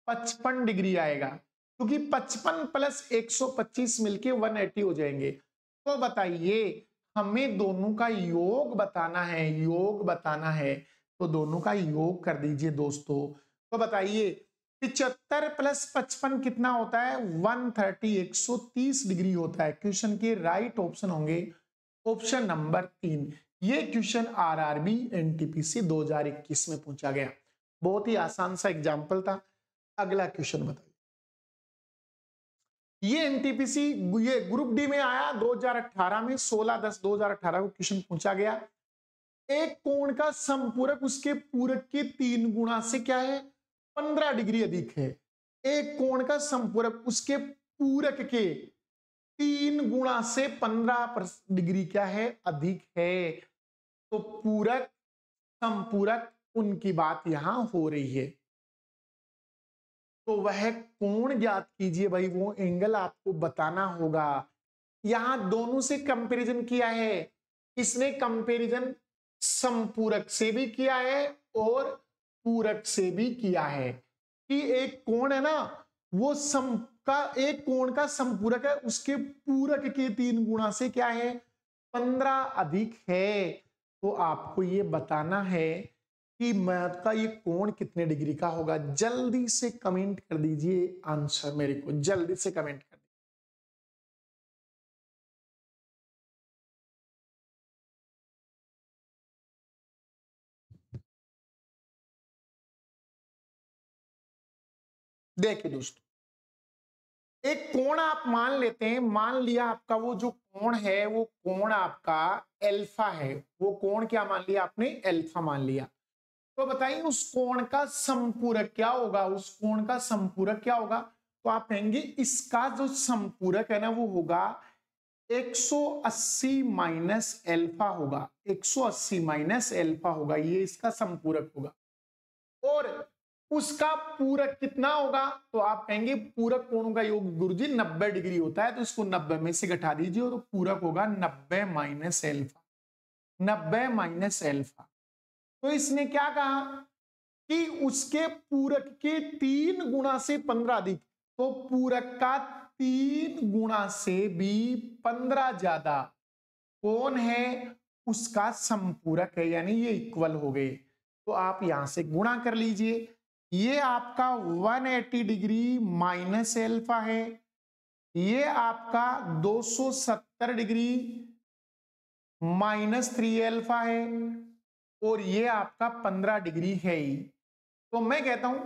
55 डिग्री आएगा, क्योंकि 55 प्लस 125 मिलके 180 हो जाएंगे। तो बताइए हमें दोनों का योग बताना है, योग बताना है, तो दोनों का योग कर दीजिए दोस्तों। तो बताइए 75 प्लस 55 कितना होता है? 130, 130 डिग्री होता है। क्वेश्चन के राइट ऑप्शन होंगे ऑप्शन नंबर 3। ये क्वेश्चन आरआरबी एनटीपीसी 2021 में पूछा गया। बहुत ही आसान सा एग्जांपल था। अगला क्वेश्चन बताइए। ये एनटीपीसी ये ग्रुप डी में आया 2018 में, 16/10/2018 को क्वेश्चन पूछा गया। एक कोण का समपूरक उसके पूरक के 3 गुना से क्या है? 15 डिग्री अधिक है। एक कोण का समपूरक उसके पूरक के 3 गुना से 15 डिग्री क्या है? अधिक है। तो पूरक समपूरक उनकी बात यहां हो रही है। तो वह कोण ज्ञात कीजिए भाई, वो एंगल आपको बताना होगा। यहां दोनों से कंपैरिजन किया है। इसने कंपैरिजन समपूरक से भी किया है और पूरक से भी किया है कि एक कोण है ना, वो सम का एक कोण का समपूरक है, उसके पूरक के 3 गुना से क्या है? 15 अधिक है। तो आपको ये बताना है कि मैथ का ये कोण कितने डिग्री का होगा। जल्दी से कमेंट कर दीजिए आंसर मेरे को, जल्दी से कमेंट कर दीजिए। देखिए दोस्तों, एक कोण आप मान लेते हैं, मान लिया आपका वो जो कोण है वो कोण आपका एल्फा है। वो कोण क्या मान लिया आपने? एल्फा मान लिया। तो बताइए उस कोण का समपूरक क्या होगा? उस कोण का समपूरक क्या होगा? तो आप कहेंगे इसका जो समपूरक है ना वो होगा 180 माइनस एल्फा होगा। 180 माइनस एल्फा होगा, ये इसका समपूरक होगा। और उसका पूरक कितना होगा? तो आप कहेंगे पूरक कोणों का योग गुरुजी 90 डिग्री होता है, तो इसको 90 में से घटा दीजिए और पूरक होगा 90 माइनस एल्फा। 90 minus alpha. तो इसने क्या कहा कि उसके पूरक के 3 गुना से 15 अधिक। तो पूरक का 3 गुना से भी 15 ज्यादा कौन है? उसका समपूरक है, यानी ये इक्वल हो गए। तो आप यहां से गुणा कर लीजिए। ये आपका 180 डिग्री माइनस एल्फा है, ये आपका 270 डिग्री माइनस 3 एल्फा है, और ये आपका 15 डिग्री है ही। तो मैं कहता हूं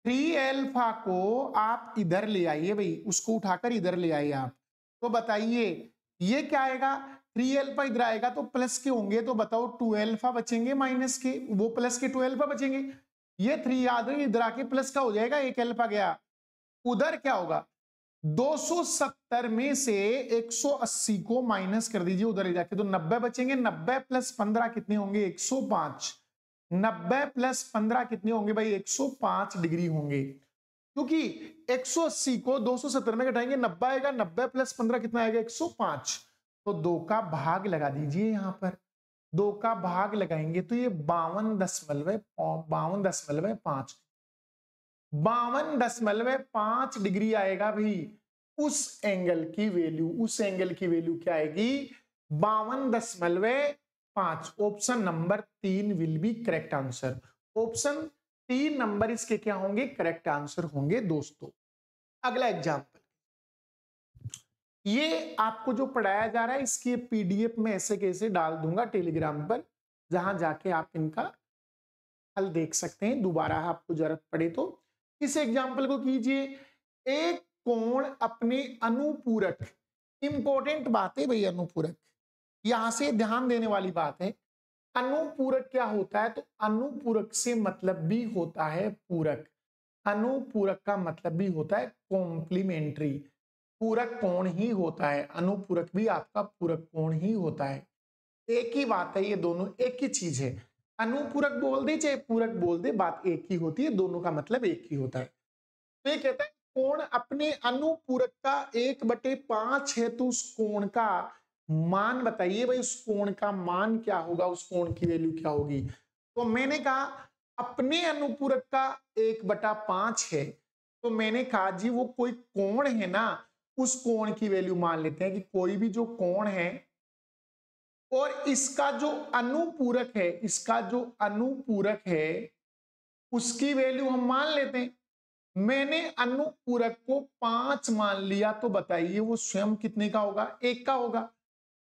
3 एल्फा को आप इधर ले आइए भाई, उसको उठाकर इधर ले आइए आप। तो बताइए ये क्या आएगा? 3 एल्फा इधर आएगा तो प्लस के होंगे, तो बताओ 2 एल्फा बचेंगे माइनस के, वो प्लस के 2 एल्फा बचेंगे। ये 3 याद है, इधर आके प्लस का हो जाएगा, 1 एल्फा गया। उधर क्या होगा? 270 में से 180 को माइनस कर दीजिए उधर ले जाके, तो 90 बचेंगे। 90 प्लस 15 कितने होंगे? 105। 90 प्लस 15 कितने होंगे भाई? 105 डिग्री होंगे, क्योंकि 180 को 270 में घटाएंगे 90 आएगा। 90 प्लस 15 कितना आएगा? 105। तो 2 का भाग लगा दीजिए यहां पर। 2 का भाग लगाएंगे तो ये 52.5 52.5 डिग्री आएगा भाई। उस एंगल की वैल्यू, उस एंगल की वैल्यू क्या आएगी? 52.5। Option number 3 will be correct answer. Option 3 number इसके क्या होंगे? करेक्ट आंसर होंगे दोस्तों। अगला एग्जांपल, ये आपको जो पढ़ाया जा रहा है इसकी पीडीएफ में ऐसे कैसे डाल दूंगा टेलीग्राम पर, जहां जाके आप इनका हल देख सकते हैं दोबारा आपको जरूरत पड़े तो। इस एग्जांपल को कीजिए। एक कोण अपने अनुपूरक, इंपॉर्टेंट बात है भाई अनुपूरक, यहां से ध्यान देने वाली बात है। अनुपूरक क्या होता है? तो अनुपूरक से मतलब भी होता है पूरक। अनुपूरक का मतलब भी होता है कॉम्प्लीमेंट्री। पूरक कोण ही होता है, अनुपूरक भी आपका पूरक कोण ही होता है। एक ही बात है, ये दोनों एक ही चीज है। अनुपूरक बोल दे चाहे पूरक बोल दे, बात एक ही होती है, दोनों का मतलब एक ही होता है। तो ये कहता है कोण अपने अनुपूरक का 1/5 है, तो उस कोण का मान बताइए भाई, उस कोण का मान क्या होगा, उस कोण की वैल्यू क्या होगी। तो मैंने कहा अपने अनुपूरक का 1/5 है, तो मैंने कहा जी वो कोई कोण है ना, उस कोण की वैल्यू मान लेते हैं कि कोई भी जो कोण है और इसका जो अनुपूरक है, इसका जो अनुपूरक है उसकी वैल्यू हम मान लेते हैं। मैंने अनुपूरक को 5 मान लिया, तो बताइए वो स्वयं कितने का होगा, 1 का होगा।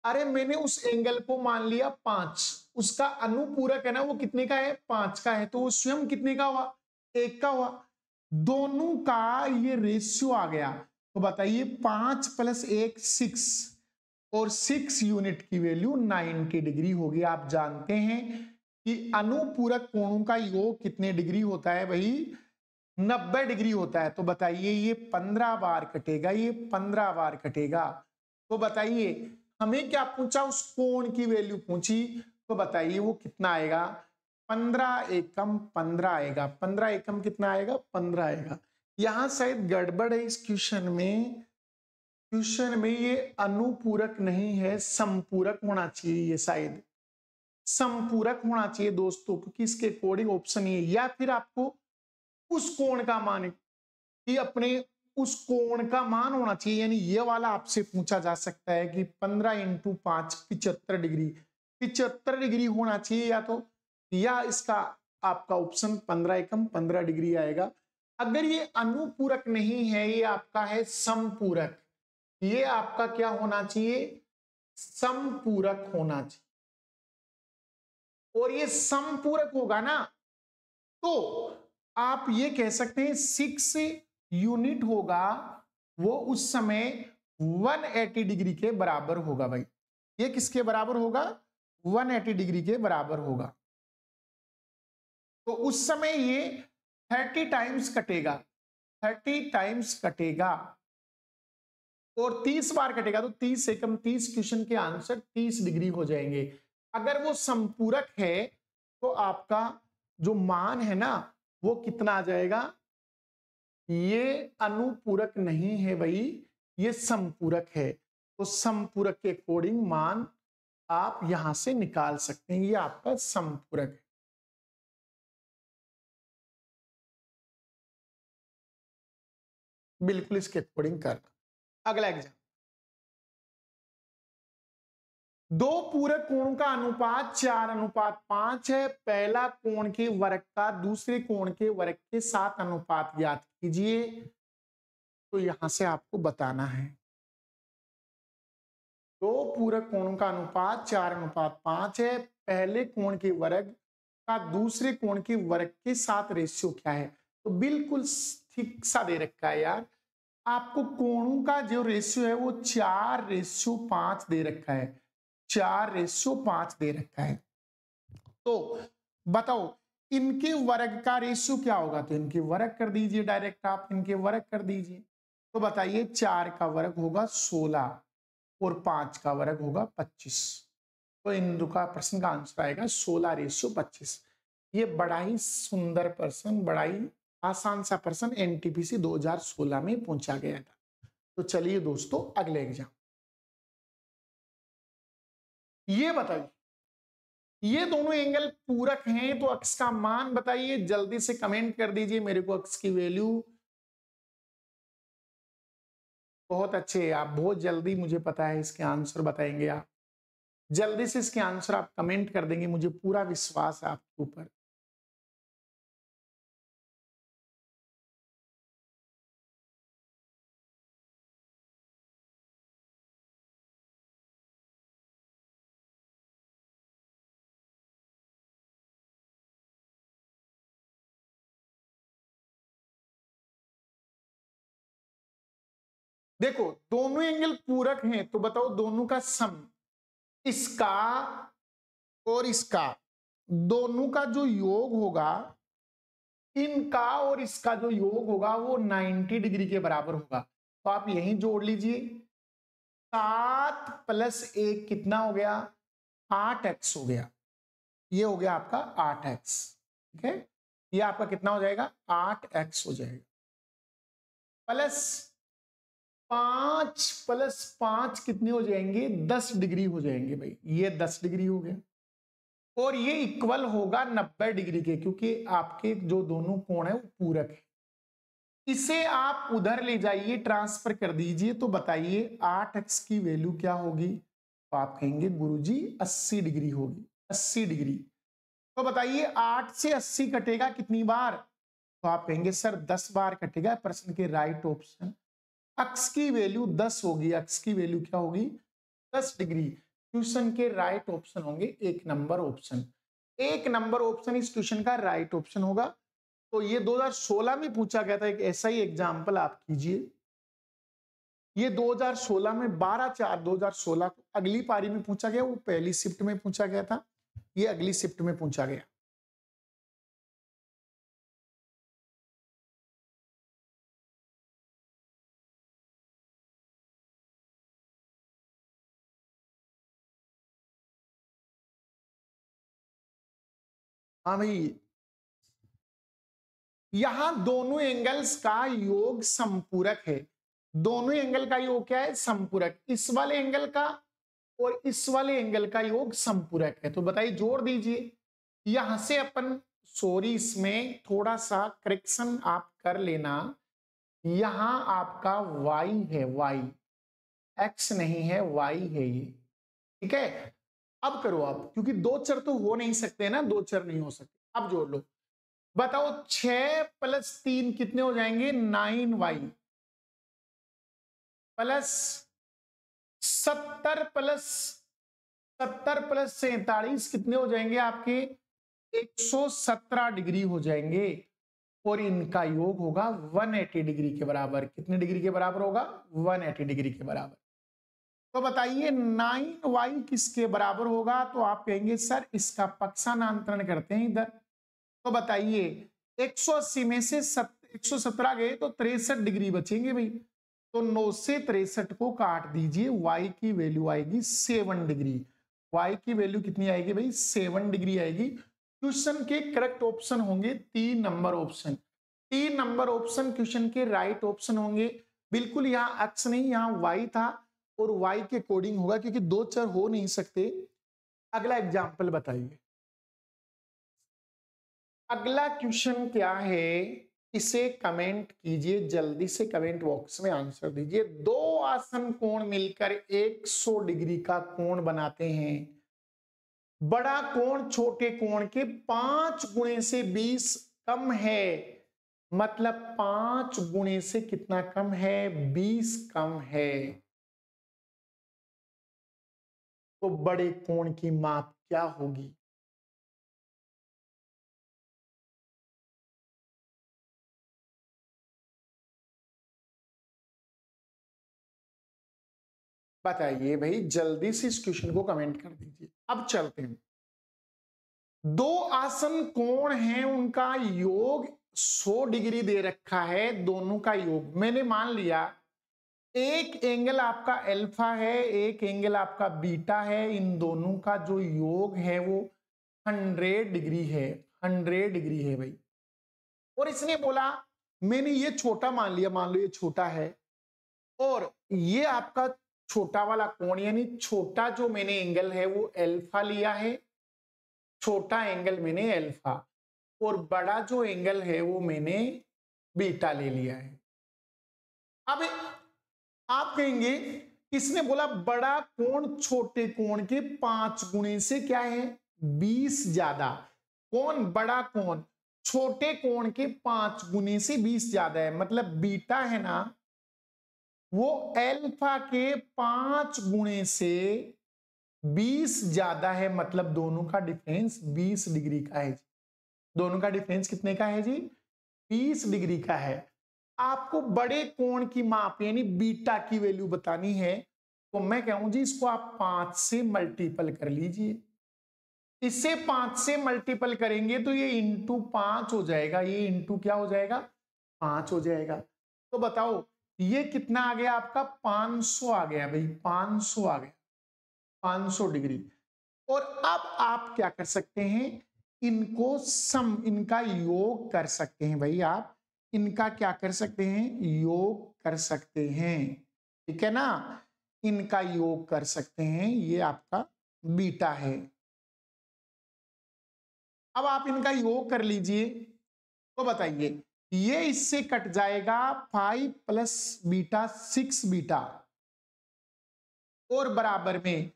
अरे मैंने उस एंगल को मान लिया 5, उसका अनुपूरक है ना वो कितने का है, 5 का है, तो वो स्वयं कितने का हुआ, 1 का हुआ। दोनों का ये रेशियो आ गया, तो बताइए 5 + 1 6, और 6 यूनिट की वैल्यू 90 डिग्री होगी। आप जानते हैं कि अनुपूरक कोणों का योग कितने डिग्री होता है भाई, 90 डिग्री होता है। तो बताइए ये 15 बार कटेगा, ये 15 बार कटेगा। तो बताइए हमें क्या पूछा, उस कोण की वैल्यू पूछी, तो बताइए वो कितना आएगा, 15 एकम 15 आएगा। 15 एकम कितना आएगा, 15 आएगा। यहां शायद गड़बड़ है इस क्वेश्चन में, क्वेश्चन में ये अनुपूरक नहीं है, संपूरक होना चाहिए, ये शायद संपूरक होना चाहिए दोस्तों, क्योंकि इसके अकॉर्डिंग ऑप्शन ये, या फिर आपको उस कोण का मान कि अपने उस कोण का मान होना चाहिए, यानी ये वाला आपसे पूछा जा सकता है कि 15 × 5 75 डिग्री, 75 डिग्री होना चाहिए, या तो या इसका आपका ऑप्शन 15 एकम 15 डिग्री आएगा। अगर ये अनुपूरक नहीं है, ये आपका है समपूरक, ये आपका क्या होना चाहिए, समपूरक होना चाहिए। और ये समपूरक होगा ना, तो आप ये कह सकते हैं 6 यूनिट होगा, वो उस समय 180 डिग्री के बराबर होगा भाई। ये किसके बराबर होगा, 180 डिग्री के बराबर होगा। तो उस समय ये 30 टाइम्स कटेगा, 30 टाइम्स कटेगा और 30 बार कटेगा, तो 30 एकम 30, क्वेश्चन के आंसर 30 डिग्री हो जाएंगे। अगर वो संपूरक है तो आपका जो मान है ना वो कितना आ जाएगा, ये अनुपूरक नहीं है भाई, ये संपूरक है। तो संपूरक के अकॉर्डिंग मान आप यहां से निकाल सकते हैं, ये आपका संपूरक है। बिल्कुल इसके अकॉर्डिंग करना। अगला एग्जाम, दो पूरक कोणों का अनुपात 4:5 है। पहला कोण के वर्ग का दूसरे कोण के वर्ग के साथ अनुपात ज्ञात कीजिए। तो यहां से आपको बताना है, दो पूरक कोणों का अनुपात 4:5 है। पहले कोण के वर्ग का दूसरे कोण के वर्ग के साथ रेशियो क्या है। तो बिल्कुल ठीक सा दे रखा है यार, आपको कोणों का जो रेशियो है वो 4:5 दे रखा है, 4:5 दे रखा है। तो बताओ इनके वर्ग का रेशियो क्या होगा, तो इनके वर्ग कर दीजिए, डायरेक्ट आप इनके वर्ग कर दीजिए। तो बताइए 4 का वर्ग होगा 16 और 5 का वर्ग होगा 25। तो इन का प्रश्न का आंसर आएगा 16:25। ये बड़ा ही सुंदर प्रश्न, बड़ा ही आसान सा प्रश्न एनटीपीसी 2016 में पूछा गया था। तो चलिए दोस्तों अगले एग्जाम, ये बताइए ये दोनों एंगल पूरक हैं, तो अक्स का मान बताइए, जल्दी से कमेंट कर दीजिए मेरे को अक्स की वैल्यू। बहुत अच्छे, आप बहुत जल्दी, मुझे पता है इसके आंसर बताएंगे आप, जल्दी से इसके आंसर आप कमेंट कर देंगे, मुझे पूरा विश्वास है आपके ऊपर। देखो दोनों एंगल पूरक हैं, तो बताओ दोनों का सम, इसका और इसका, दोनों का जो योग होगा, इनका और इसका जो योग होगा वो 90 डिग्री के बराबर होगा। तो आप यहीं जोड़ लीजिए, 7 + 1 कितना हो गया, 8x हो गया। ये हो गया आपका 8x, ठीक है। ये आपका कितना हो जाएगा, 8x हो जाएगा, प्लस 5 प्लस 5 कितने हो जाएंगे? 10 डिग्री हो जाएंगे भाई। ये 10 डिग्री हो गया और ये इक्वल होगा 90 डिग्री के, क्योंकि आपके जो दोनों कोण है वो पूरक है। इसे आप उधर ले जाइए, ट्रांसफर कर दीजिए, तो बताइए 8x की वैल्यू क्या होगी? तो आप कहेंगे गुरुजी 80 डिग्री होगी, 80 डिग्री। तो बताइए 8 से 80 कटेगा कितनी बार? तो आप कहेंगे सर 10 बार कटेगा। प्रश्न के राइट ऑप्शन, अक्स की वैल्यू 10 होगी, अक्स की वैल्यू क्या होगी? 10 डिग्री। क्वेश्चन के राइट ऑप्शन होंगे 1 नंबर ऑप्शन। 1 नंबर ऑप्शन इस क्वेश्चन का राइट ऑप्शन होगा। तो ये 2016 में पूछा गया था, एक ऐसा ही एग्जाम्पल आप कीजिए। ये 2016 में 12/4/2016 को अगली पारी में पूछा गया, वो पहली शिफ्ट में पूछा गया था, ये अगली शिफ्ट में पूछा गया। हाँ भाई, यहां दोनों एंगल्स का योग संपूरक है। दोनों एंगल का योग क्या है? संपूरक। इस वाले एंगल का और इस वाले एंगल का योग संपूरक है। तो बताइए, जोड़ दीजिए। यहां से अपन, सॉरी, इसमें थोड़ा सा करेक्शन आप कर लेना। यहां आपका y है, y, x नहीं है, y है ये। ठीक है, अब करो आप, क्योंकि दो चर तो हो नहीं सकते ना, दो चर नहीं हो सकते। अब जोड़ लो, बताओ 6 + 3 कितने हो जाएंगे? 9y प्लस 70 + 47 कितने हो जाएंगे आपके? 117 डिग्री हो जाएंगे और इनका योग होगा 180 डिग्री के बराबर। कितने डिग्री के बराबर होगा? 180 डिग्री के बराबर। तो बताइए 9y किसके बराबर होगा? तो आप कहेंगे सर इसका पक्षांतरण करते हैं इधर। तो बताइए 180 में से 117 गए तो 63 डिग्री बचेंगे भाई। तो 9 से 63 को काट दीजिए, y की वैल्यू आएगी 7 डिग्री। y की वैल्यू कितनी आएगी भाई? 7 डिग्री आएगी। क्वेश्चन के करेक्ट ऑप्शन होंगे 3 number option. 3 number option question के राइट ऑप्शन होंगे। बिल्कुल यहाँ x नहीं, यहाँ y था और y के अकॉर्डिंग होगा, क्योंकि दो चर हो नहीं सकते। अगला एग्जाम्पल बताइए। अगला क्वेश्चन क्या है, इसे कमेंट कीजिए, जल्दी से कमेंट बॉक्स में आंसर दीजिए। दो आसन कोण मिलकर 100 डिग्री का कोण बनाते हैं। बड़ा कोण छोटे कोण के 5 गुणे से 20 कम है। मतलब 5 गुणे से कितना कम है? 20 कम है। तो बड़े कोण की माप क्या होगी? बताइए भाई, जल्दी से इस क्वेश्चन को कमेंट कर दीजिए। अब चलते हैं। दो आसन कोण हैं, उनका योग 100 डिग्री दे रखा है। दोनों का योग मैंने मान लिया, एक एंगल आपका अल्फा है, एक एंगल आपका बीटा है। इन दोनों का जो योग है वो 100 डिग्री है, 100 डिग्री है भाई। और इसने बोला, मैंने ये छोटा मान लिया, मान लो ये छोटा है, और ये आपका छोटा वाला कोण, यानी छोटा जो मैंने एंगल है वो अल्फा लिया है, छोटा एंगल मैंने अल्फा, और बड़ा जो एंगल है वो मैंने बीटा ले लिया है। अब आप कहेंगे, इसने बोला बड़ा कोण छोटे कोण के 5 गुणे से क्या है? 20 ज्यादा। कौन? बड़ा कोण छोटे कोण के 5 गुणे से 20 ज्यादा है। मतलब बीटा है ना, वो अल्फा के 5 गुणे से 20 ज्यादा है। मतलब दोनों का डिफरेंस 20 डिग्री का है। दोनों का डिफरेंस कितने का है जी? 20 डिग्री का है। आपको बड़े कोण की माप यानी बीटा की वैल्यू बतानी है, तो मैं कहूं जी इसको आप 5 से मल्टीपल कर लीजिए। इसे 5 से मल्टीपल करेंगे तो ये इंटू 5 हो जाएगा, ये इंटू क्या हो जाएगा? 5 हो जाएगा। तो बताओ ये कितना आ गया आपका? 500 आ गया भाई, 500 आ गया, 500 डिग्री। और अब आप क्या कर सकते हैं? इनको सम, इनका योग कर सकते हैं भाई। आप इनका क्या कर सकते हैं? योग कर सकते हैं। ठीक है ना, इनका योग कर सकते हैं, ये आपका बीटा है। अब आप इनका योग कर लीजिए तो बताइए, ये इससे कट जाएगा 5 प्लस बीटा 6 बीटा, और बराबर में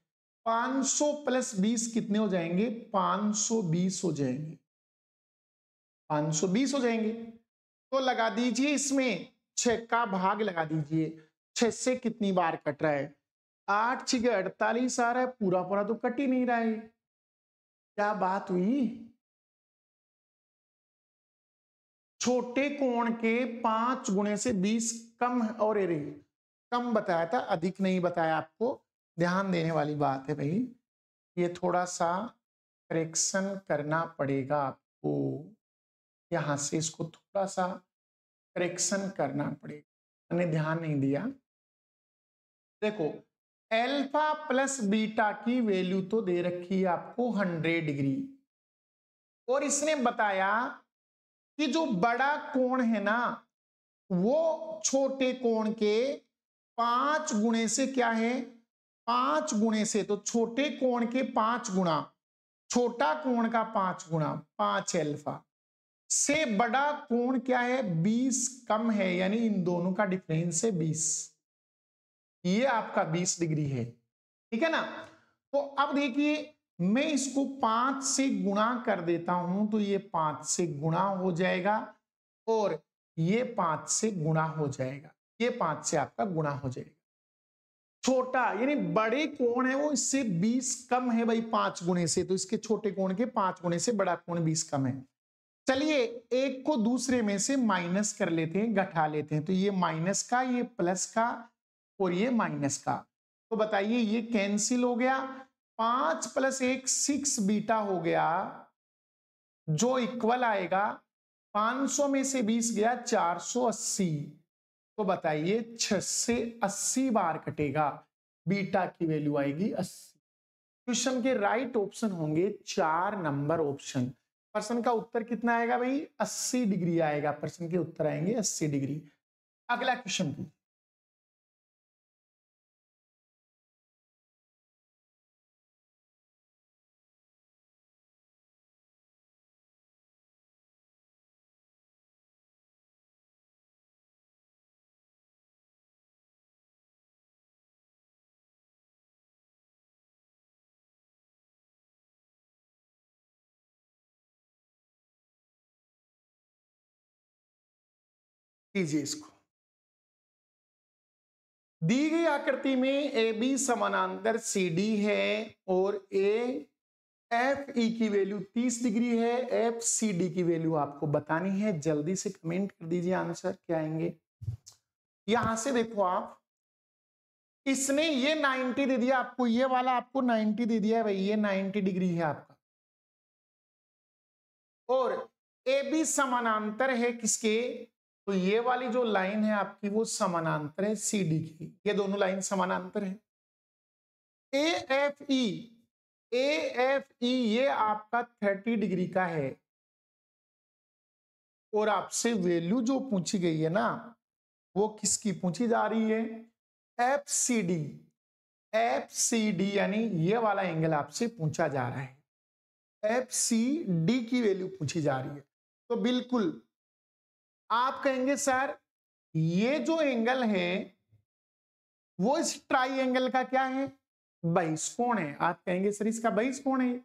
500 प्लस 20 कितने हो जाएंगे, 520 हो जाएंगे, 520 हो जाएंगे। तो लगा दीजिए इसमें 6 का भाग लगा दीजिए, 6 से कितनी बार कट रहा है, 8 6 48 आ रहा है, पूरा पूरा तो कट ही नहीं रहा है। क्या बात हुई, छोटे कोण के 5 गुणे से 20 कम है, और एरे कम बताया था, अधिक नहीं बताया आपको, ध्यान देने वाली बात है भाई। ये थोड़ा सा करेक्शन करना पड़ेगा आपको, यहां से इसको थोड़ा सा करेक्शन करना पड़ेगा, मैंने ध्यान नहीं दिया। देखो अल्फा प्लस बीटा की वैल्यू तो दे रखी है आपको 100 डिग्री, और इसने बताया कि जो बड़ा कोण है ना वो छोटे कोण के 5 गुणे से क्या है, 5 गुणे से, तो छोटे कोण के 5 गुणा, छोटा कोण का 5 गुणा 5 अल्फा से बड़ा कोण क्या है 20 कम है, यानी इन दोनों का डिफरेंस है 20, ये आपका 20 डिग्री है, ठीक है ना। तो अब देखिए मैं इसको 5 से गुणा कर देता हूं, तो ये 5 से गुणा हो जाएगा, और ये 5 से गुणा हो जाएगा, ये 5 से आपका गुणा हो जाएगा। छोटा यानी बड़े कोण है वो इससे 20 कम है भाई 5 गुणे से, तो इसके छोटे कोण के 5 गुणे से बड़ा कोण 20 कम है। चलिए एक को दूसरे में से माइनस कर लेते हैं, घटा लेते हैं, तो ये माइनस का, ये प्लस का, और ये माइनस का, तो बताइए ये कैंसिल हो गया, 5 प्लस 1 6 बीटा हो गया, जो इक्वल आएगा 500 में से 20 गया 480, तो बताइए 6 से 80 बार कटेगा, बीटा की वैल्यू आएगी 80। क्वेश्चन के राइट ऑप्शन होंगे 4 नंबर ऑप्शन। प्रश्न का उत्तर कितना आएगा भाई, 80 डिग्री आएगा, प्रश्न के उत्तर आएंगे 80 डिग्री। अगला क्वेश्चन की कीजिए इसको। दी गई आकृति में ए बी समानांतर सी डी है, और ए एफ ई की वैल्यू 30 डिग्री है, एफ सी डी की वैल्यू आपको बतानी है, जल्दी से कमेंट कर दीजिए आंसर क्या आएंगे। यहां से देखो आप, इसने ये 90 दे दिया आपको, ये वाला आपको 90 दे दिया है भाई, ये 90 डिग्री है आपका, और ए बी समानांतर है किसके, तो ये वाली जो लाइन है आपकी वो समानांतर है सी डी की, ये दोनों लाइन समानांतर है। A F E, A F E ये आपका 30 डिग्री का है, और आपसे वैल्यू जो पूछी गई है ना वो किसकी पूछी जा रही है, F C D, F C D यानी ये वाला एंगल आपसे पूछा जा रहा है, एफ सी डी की वैल्यू पूछी जा रही है। तो बिल्कुल आप कहेंगे सर ये जो एंगल है वो इस ट्राइंगल का क्या है, बहिष कोण है, आप कहेंगे सर इसका बहिष कोण है,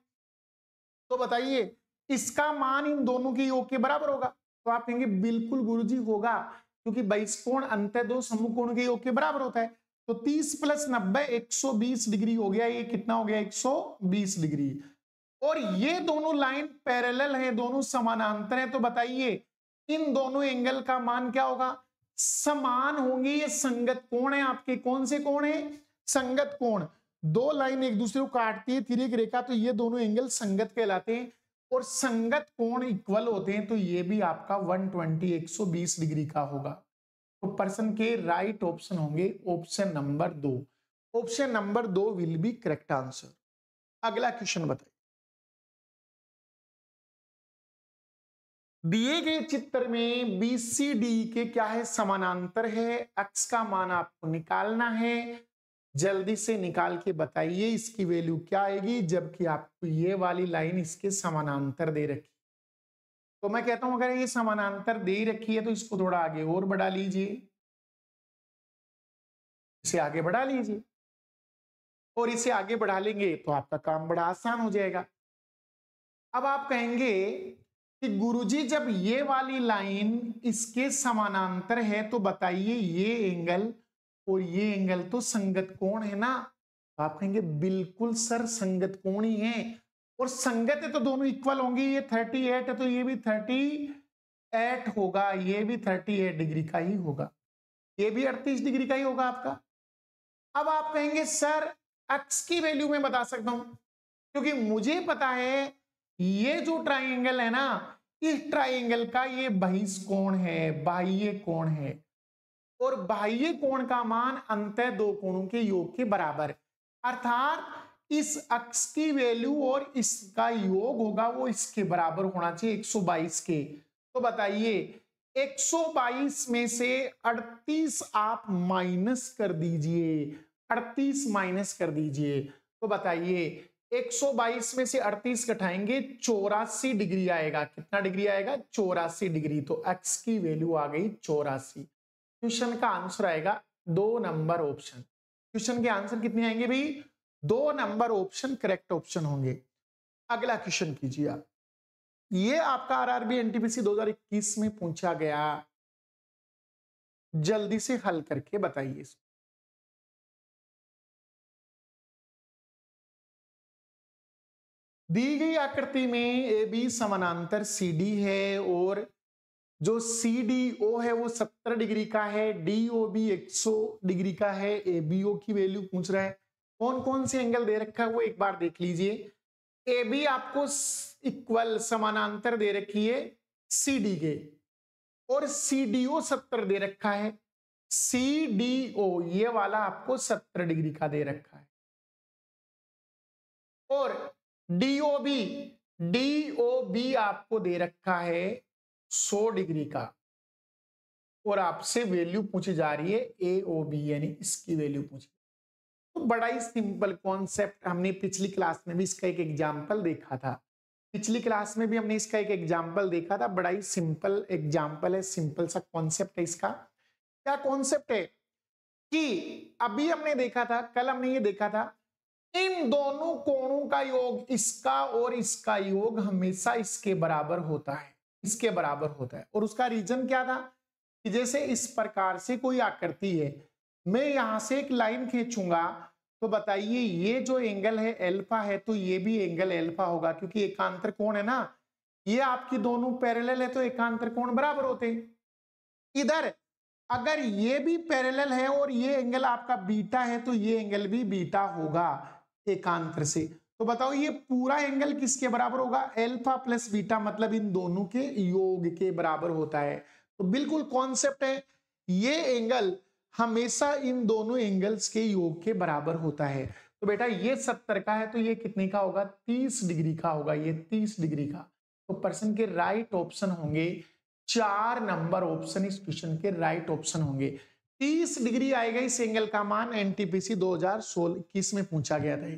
तो बताइए इसका मान इन दोनों के योग के बराबर होगा, तो आप कहेंगे बिल्कुल गुरुजी होगा, क्योंकि बहिष कोण अंतः दो सम्मुख कोण के योग के बराबर होता है। तो 30 प्लस 90 120 डिग्री हो गया, ये कितना हो गया 120 डिग्री, और ये दोनों लाइन पैरेलल है, दोनों समानांतर है, तो बताइए इन दोनों एंगल का मान क्या होगा, समान होंगे, ये संगत कोण है आपके, कौन से कोण है, संगत कोण, दो लाइन एक दूसरे को काटती है तिरक रेखा, तो ये दोनों एंगल संगत कहलाते हैं, और संगत कोण इक्वल होते हैं, तो ये भी आपका 120 120 डिग्री का होगा। तो प्रश्न के राइट ऑप्शन होंगे option number 2, option number 2 will be correct answer. अगला क्वेश्चन बताइए। दिए गए चित्र में बीसीडी के क्या है, समानांतर है। एक्स का मान आपको निकालना है, जल्दी से निकाल के बताइए इसकी वैल्यू क्या आएगी, जबकि आपको ये वाली लाइन इसके समानांतर दे रखी। तो मैं कहता हूं अगर ये समानांतर दे रखी है तो इसको थोड़ा आगे और बढ़ा लीजिए, इसे आगे बढ़ा लीजिए, और इसे आगे बढ़ा लेंगे तो आपका काम बड़ा आसान हो जाएगा। अब आप कहेंगे कि गुरुजी जब ये वाली लाइन इसके समानांतर है तो बताइए ये एंगल और ये एंगल तो संगत कोण है ना। तो आप कहेंगे बिल्कुल सर संगत कोण ही है, और संगत है तो दोनों इक्वल होंगे। ये 38 है तो ये भी 38 होगा, ये भी 38 डिग्री का ही होगा, ये भी 38 डिग्री का ही होगा आपका। अब आप कहेंगे सर एक्स की वैल्यू मैं बता सकता हूं, क्योंकि मुझे पता है ये जो ट्राइंगल है ना, इस ट्राइंगल का ये बहिष्कोण है, बाह्य कोण है, और बाह्य कोण का मान अंतः दो कोणों के योग के बराबर, अर्थात इस अक्ष की वैल्यू और इसका योग होगा वो इसके बराबर होना चाहिए 122 के। तो बताइए 122 में से 38 आप माइनस कर दीजिए, 38 माइनस कर दीजिए, तो बताइए 122 में से 38 घटाएंगे 84 डिग्री आएगा। कितना डिग्री आएगा? 84 डिग्री। तो x की वैल्यू आ गई 84। क्वेश्चन का आंसर आएगा 2 नंबर ऑप्शन। क्वेश्चन के आंसर कितने आएंगे भाई? 2 नंबर ऑप्शन करेक्ट ऑप्शन होंगे। अगला क्वेश्चन कीजिए आप। ये आपका आरआरबी एनटीपीसी 2021 में पूछा गया, जल्दी से हल करके बताइए इसको। दी गई आकृति में ए बी समानांतर सी डी है, और जो सी डी ओ है वो 70 डिग्री का है, डी ओ बी 100 डिग्री का है। ए बी ओ की वैल्यू पूछ रहा है। कौन कौन से एंगल दे रखा है वो एक बार देख लीजिए। ए बी आपको इक्वल समानांतर दे रखी है सी डी के, और सी डी ओ 70 दे रखा है। सी डी ओ ये वाला आपको 70 डिग्री का दे रखा है, और डीओबी डीओबी आपको दे रखा है 100 डिग्री का, और आपसे वैल्यू पूछी जा रही है एओबी यानी इसकी वैल्यू पूछी। तो बड़ा ही सिंपल कॉन्सेप्ट, हमने पिछली क्लास में भी इसका एक एग्जांपल देखा था। पिछली क्लास में भी हमने इसका एक एग्जांपल देखा था। बड़ा ही सिंपल एग्जांपल है, सिंपल सा कॉन्सेप्ट है इसका। क्या कॉन्सेप्ट है कि अभी हमने देखा था, कल हमने ये देखा था, इन दोनों कोणों का योग, इसका और इसका योग हमेशा इसके बराबर होता है, इसके बराबर होता है। और उसका रीजन क्या था कि जैसे इस प्रकार से कोई आकृति है, मैं यहां से एक लाइन खींचूंगा, तो बताइए ये जो एंगल है एल्फा है, तो ये भी एंगल एल्फा होगा, क्योंकि एकांतर कोण है ना, ये आपकी दोनों पैरेलल है तो एकांतर कोण बराबर होते हैं। इधर अगर ये भी पैरेलल है और ये एंगल आपका बीटा है, तो ये एंगल भी बीटा होगा एकांतर से। तो बताओ ये पूरा एंगल किसके बराबर होगा? एल्फा प्लस बीटा, मतलब इन दोनों के योग के बराबर होता है। तो बिल्कुल कॉन्सेप्ट है, ये एंगल हमेशा इन दोनों एंगल्स के योग के बराबर होता है। तो बेटा ये 70 का है तो ये कितने का होगा? 30 डिग्री का होगा, ये 30 डिग्री का। तो प्रश्न के राइट ऑप्शन होंगे 4 नंबर ऑप्शन, इस क्वेश्चन के राइट ऑप्शन होंगे। 30 डिग्री आएगा इस एंगल का मान। एनटीपीसी 2021 में पूछा गया था।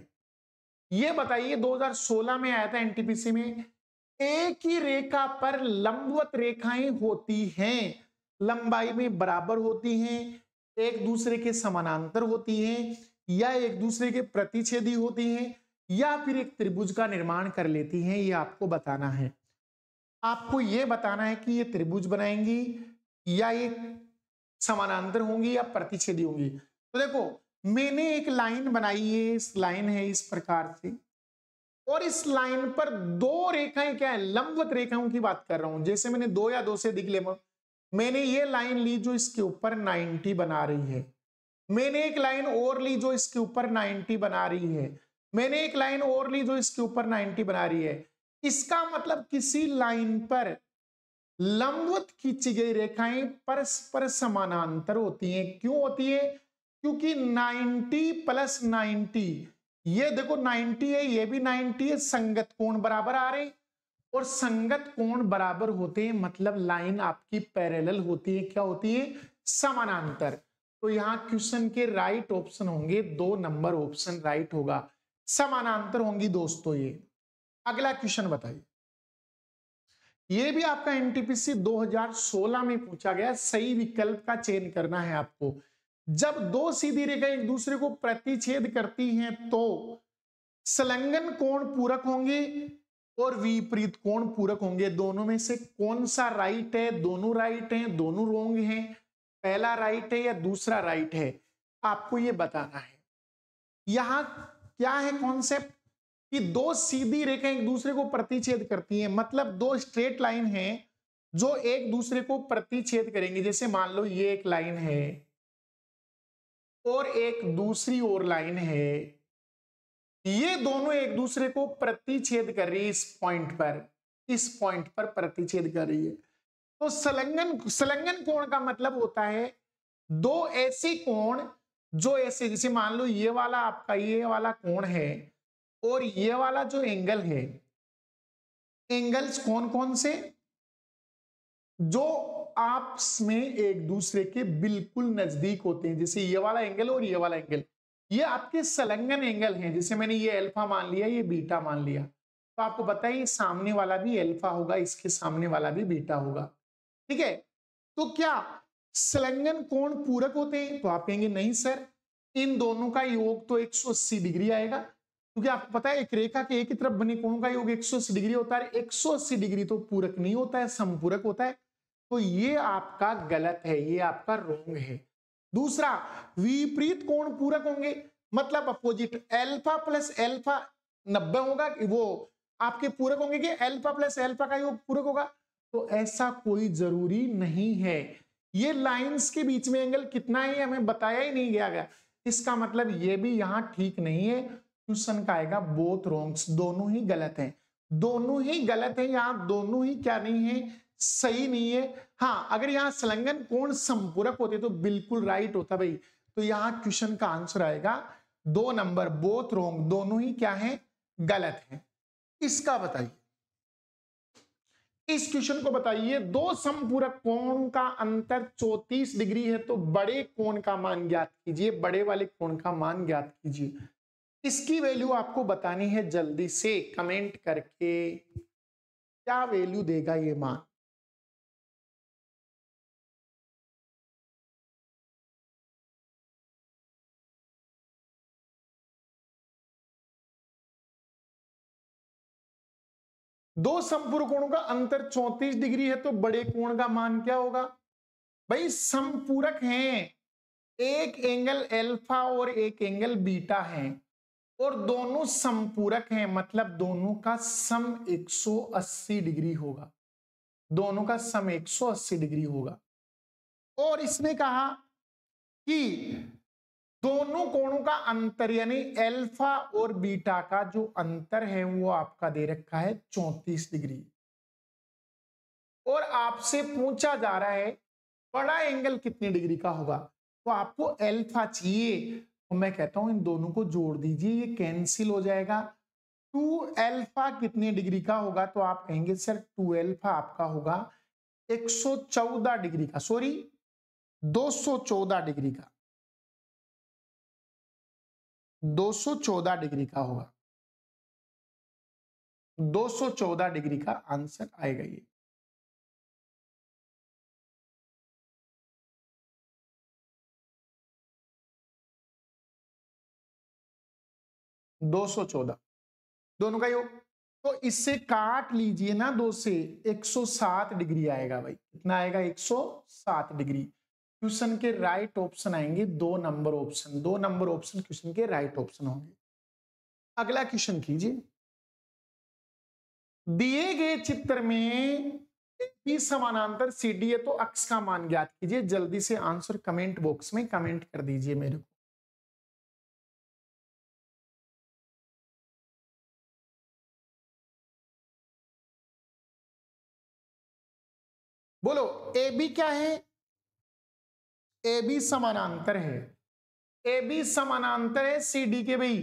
ये बताइए 2016 में आया था एनटीपीसी में, एक ही रेखा पर लंबवत रेखाएं होती हैं, लंबाई में बराबर होती हैं, एक दूसरे के समानांतर होती हैं, या एक दूसरे के प्रतिच्छेदी होती हैं, या फिर एक त्रिभुज का निर्माण कर लेती हैं। ये आपको बताना है। आपको ये बताना है कि ये त्रिभुज बनाएंगी, या ये समानांतर होंगी, या प्रतिच्छेदी होंगी। तो देखो मैंने एक लाइन बनाई है, इस लाइन है इस प्रकार से, और इस लाइन पर दो रेखाएं क्या है? लंबवत रेखाओं की बात कर रहा हूं। जैसे मैंने 2 या 2 से दिख ले, मैंने ये लाइन ली जो इसके ऊपर 90 बना रही है, मैंने एक लाइन और ली जो इसके ऊपर 90 बना रही है, मैंने एक लाइन और ली जो इसके ऊपर 90 बना रही है। इसका मतलब किसी लाइन पर लंबवत खींची गई रेखाएं परस्पर समानांतर होती हैं। क्यों होती है? क्योंकि 90 प्लस 90, ये देखो 90 है, ये भी 90 है, संगत कोण बराबर आ रहे। और संगत कोण बराबर होते हैं, मतलब लाइन आपकी पैरेलल होती है, क्या होती है, समानांतर। तो यहां क्वेश्चन के राइट ऑप्शन होंगे 2 नंबर ऑप्शन राइट होगा, समानांतर होंगी दोस्तों ये। अगला क्वेश्चन बताइए, ये भी आपका एनटीपीसी 2016 में पूछा गया, सही विकल्प का चयन करना है आपको। जब दो सीधी रेखा एक दूसरे को प्रतिच्छेद करती हैं तो संलग्न कोण पूरक होंगे और विपरीत कोण पूरक होंगे। दोनों में से कौन सा राइट है? दोनों राइट हैं, दोनों रॉन्ग हैं, पहला राइट है या दूसरा राइट है, आपको ये बताना है। यहां क्या है कॉन्सेप्ट कि दो सीधी रेखाएं एक दूसरे को प्रतिच्छेद करती हैं, मतलब दो स्ट्रेट लाइन हैं जो एक दूसरे को प्रतिच्छेद करेंगे। जैसे मान लो ये एक लाइन है और एक दूसरी और लाइन है, ये दोनों एक दूसरे को प्रतिच्छेद कर रही है, इस पॉइंट पर प्रतिच्छेद कर रही है। तो संलग्न कोण का मतलब होता है दो ऐसे कोण जो ऐसे, जैसे मान लो ये वाला आपका ये वाला कोण है और ये वाला जो एंगल है, एंगल्स कौन कौन से, जो आपस में एक दूसरे के बिल्कुल नजदीक होते हैं। जैसे ये वाला एंगल और ये वाला एंगल, ये आपके संलग्न एंगल हैं। जैसे मैंने ये अल्फा मान लिया, ये बीटा मान लिया, तो आपको पता है सामने वाला भी अल्फा होगा, इसके सामने वाला भी बीटा होगा, ठीक है। तो क्या संलग्न कोण पूरक होते हैं? तो आप कहेंगे नहीं सर, इन दोनों का योग तो 180 डिग्री आएगा, क्योंकि आपको पता है एक रेखा के एक ही तरफ बने कोणों का योग 180 डिग्री होता है। 180 डिग्री तो पूरक नहीं होता है, समपूरक होता है। तो ये आपका गलत है, ये आपका रोंग है। दूसरा, विपरीत कोण पूरक होंगे, मतलब अपोजिट, अल्फा प्लस अल्फा 90 होगा, वो आपके पूरक होंगे कि अल्फा प्लस अल्फा का योग पूरक होगा? तो ऐसा कोई जरूरी नहीं है। ये लाइंस के बीच में एंगल कितना है हमें बताया ही नहीं गया। इसका मतलब ये भी यहां ठीक नहीं है। क्वेश्चन का आएगा बोथ रॉन्ग्स, दोनों ही गलत हैं, दोनों ही गलत है, यहां दोनों ही क्या नहीं है, सही नहीं है। हाँ, अगर यहां संलग्न कोण संपूरक होते तो बिल्कुल राइट होता भाई। तो यहां क्वेश्चन का आंसर आएगा 2 नंबर, बोथ रॉन्ग, दोनों ही क्या है, गलत है। इसका बताइए, इस क्वेश्चन को बताइए, दो समपूरक कोण का अंतर 34 डिग्री है तो बड़े कोण का मान ज्ञात कीजिए, बड़े वाले कोण का मान ज्ञात कीजिए। इसकी वैल्यू आपको बतानी है जल्दी से कमेंट करके, क्या वैल्यू देगा ये मान। दो समपूरक कोणों का अंतर 34 डिग्री है तो बड़े कोण का मान क्या होगा? भाई समपूरक हैं, एक एंगल अल्फा और एक एंगल बीटा है और दोनों समपूरक हैं, मतलब दोनों का सम 180 डिग्री होगा, दोनों का सम 180 डिग्री होगा। और इसने कहा कि दोनों कोणों का अंतर यानी अल्फा और बीटा का जो अंतर है वो आपका दे रखा है 34 डिग्री। और आपसे पूछा जा रहा है बड़ा एंगल कितनी डिग्री का होगा, तो आपको अल्फा चाहिए, तो मैं कहता हूं इन दोनों को जोड़ दीजिए, ये कैंसिल हो जाएगा। 2 अल्फा कितने डिग्री का होगा? तो आप कहेंगे सर 2 अल्फा आपका होगा 114 डिग्री का, सॉरी 214 डिग्री का, 214 डिग्री का होगा, 214 डिग्री का आंसर आएगा ये। दो सौ चौदह दोनों का योग, तो इससे काट लीजिए ना 2 से, 107 डिग्री आएगा भाई। कितना आएगा? 107 डिग्री। क्वेश्चन के राइट ऑप्शन आएंगे 2 number option, 2 number option question के राइट ऑप्शन होंगे। अगला क्वेश्चन कीजिए, दिए गए चित्र में भी समानांतर सीडी है तो अक्ष का मान ज्ञात कीजिए। जल्दी से आंसर कमेंट बॉक्स में कमेंट कर दीजिए मेरे को। बोलो, ए बी क्या है? ए बी समानांतर है, ए बी समानांतर है सी डी के भाई,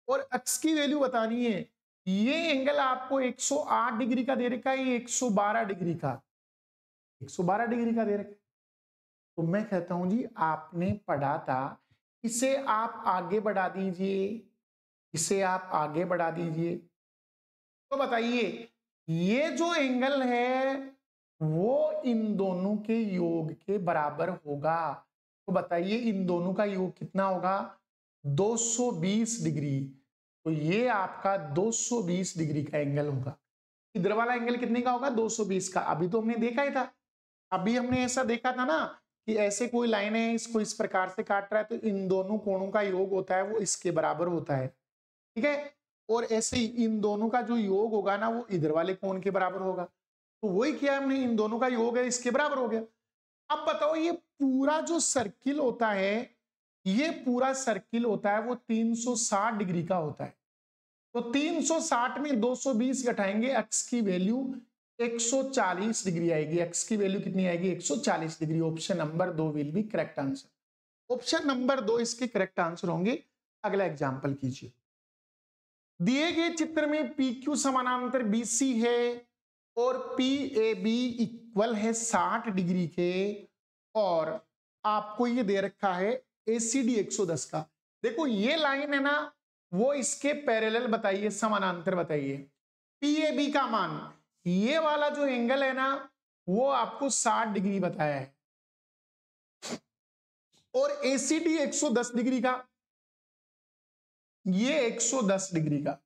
और अक्ष की वैल्यू बतानी है। ये एंगल आपको 108 डिग्री का दे रखा है, ये 112 डिग्री का, 112 डिग्री का दे रखा है। तो मैं कहता हूं जी आपने पढ़ा था, इसे आप आगे बढ़ा दीजिए, इसे आप आगे बढ़ा दीजिए। तो बताइए ये जो एंगल है वो इन दोनों के योग के बराबर होगा। तो बताइए इन दोनों का योग कितना होगा? 220 डिग्री। तो ये आपका 220 डिग्री का एंगल होगा। इधर वाला एंगल कितने का होगा? 220 का। अभी तो हमने देखा ही था, अभी हमने ऐसा देखा था ना कि ऐसे कोई लाइन है, इसको इस प्रकार से काट रहा है, तो इन दोनों कोणों का योग होता है वो इसके बराबर होता है, ठीक है। और ऐसे ही इन दोनों का जो योग होगा ना वो इधर वाले कोण के बराबर होगा। तो वही किया हमने, इन दोनों का योग है इसके बराबर हो गया। अब बताओ ये पूरा जो सर्किल होता है, ये पूरा सर्किल होता है वो 360 डिग्री का होता है। तो 360 में 220 घटाएंगे, x की वैल्यू 140 डिग्री आएगी। x की वैल्यू कितनी आएगी? 140 degree. Option number 2 will be correct answer. Option number 2 इसके करेक्ट आंसर होंगे। अगला एग्जांपल कीजिए। दिए गए चित्र में PQ समानांतर BC है और PAB इक्वल है 60 डिग्री के, और आपको ये दे रखा है ACD 110 का। देखो ये लाइन है ना वो इसके पैरेलल बताइए, समानांतर बताइए। PAB का मान, ये वाला जो एंगल है ना वो आपको 60 डिग्री बताया है, और ACD 110 डिग्री का, ये 110 डिग्री का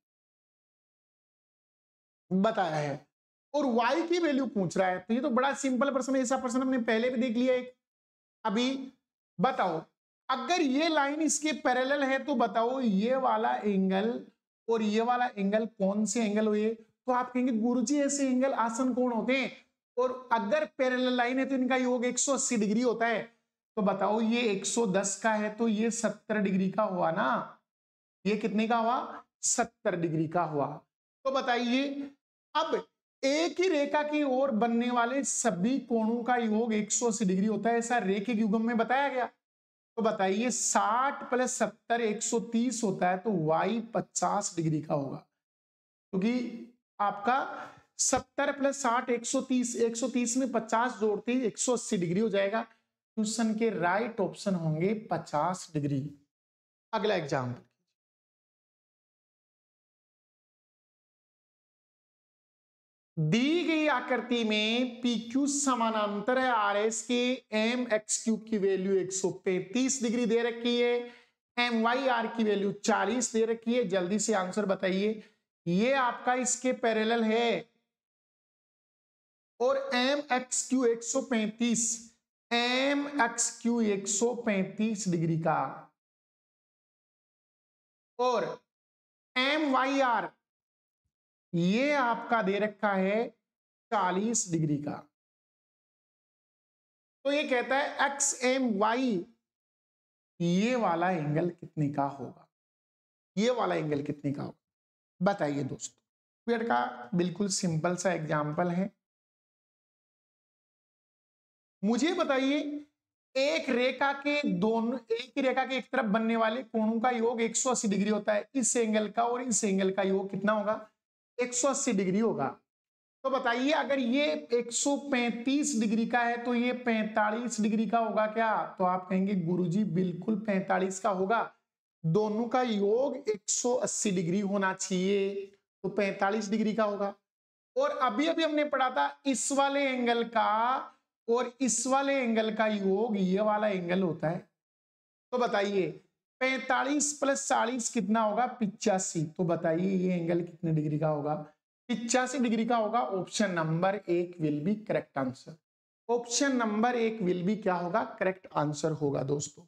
बताया है, और y की वैल्यू पूछ रहा है। तो ये तो बड़ा सिंपल प्रश्न है, ऐसा प्रश्न हमने पहले भी देख लिया एक। अभी बताओ अगर ये लाइन इसके पैरेलल है तो बताओ ये वाला एंगल और ये वाला एंगल कौन से एंगल हुए? तो आप कहेंगे गुरुजी ऐसे एंगल आसन कोण होते हैं, और अगर पैरेलल लाइन है तो इनका योग 180 डिग्री होता है। तो बताओ ये 110 का है तो ये 70 डिग्री का हुआ ना, ये कितने का हुआ? 70 डिग्री का हुआ। तो बताइए अब एक ही रेखा की ओर बनने वाले सभी कोणों का योग 180 डिग्री होता है, ऐसा रेखिक युग्म में बताया गया। तो बताइए 60 + 70 130 होता है, तो y 50 डिग्री का होगा, क्योंकि आपका 70 + 60 130, 130 में 50 जोड़ते ही 180 डिग्री हो जाएगा। क्वेश्चन के राइट ऑप्शन होंगे 50 डिग्री। अगला एग्जाम्पल, दी गई आकृति में PQ समानांतर है RS के, MX की वैल्यू 135 डिग्री दे रखी है, MYR की वैल्यू 40 दे रखी है। जल्दी से आंसर बताइए। ये आपका इसके पैरेलल है, और MXQ 135, MXQ 135 डिग्री का, और MYR ये आपका दे रखा है 40 डिग्री का। तो ये कहता है XMY ये वाला एंगल कितने का होगा? ये वाला एंगल कितने का होगा बताइए दोस्तों। पीरियड का बिल्कुल सिंपल सा एग्जांपल है। मुझे बताइए एक रेखा के दोनों, एक ही रेखा के एक तरफ बनने वाले कोणों का योग 180 डिग्री होता है। इस एंगल का और इस एंगल का योग कितना होगा? 180 डिग्री होगा। तो बताइए अगर ये 135 डिग्री का है तो ये 45 डिग्री का होगा क्या? तो आप कहेंगे गुरुजी बिल्कुल 45 का होगा, दोनों का योग 180 डिग्री होना चाहिए, तो 45 डिग्री का होगा। और अभी अभी हमने पढ़ा था इस वाले एंगल का और इस वाले एंगल का योग ये वाला एंगल होता है। तो बताइए 45 + 40 कितना होगा? 85। तो बताइए ये एंगल कितने डिग्री का होगा? 85 डिग्री का होगा। Option number 1 will be correct answer. Option number 1 will be क्या होगा? करेक्ट आंसर होगा दोस्तों।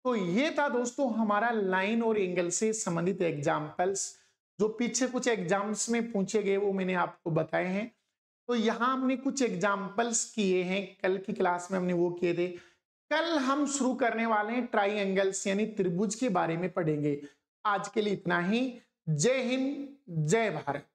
तो ये था दोस्तों हमारा लाइन और एंगल से संबंधित एग्जाम्पल्स, जो पीछे कुछ एग्जाम्स में पूछे गए वो मैंने आपको बताए हैं। तो यहां हमने कुछ एग्जाम्पल्स किए हैं, कल की क्लास में हमने वो किए थे। कल हम शुरू करने वाले हैं ट्राइंगल्स यानी त्रिभुज के बारे में पढ़ेंगे। आज के लिए इतना ही। जय हिंद, जय भारत।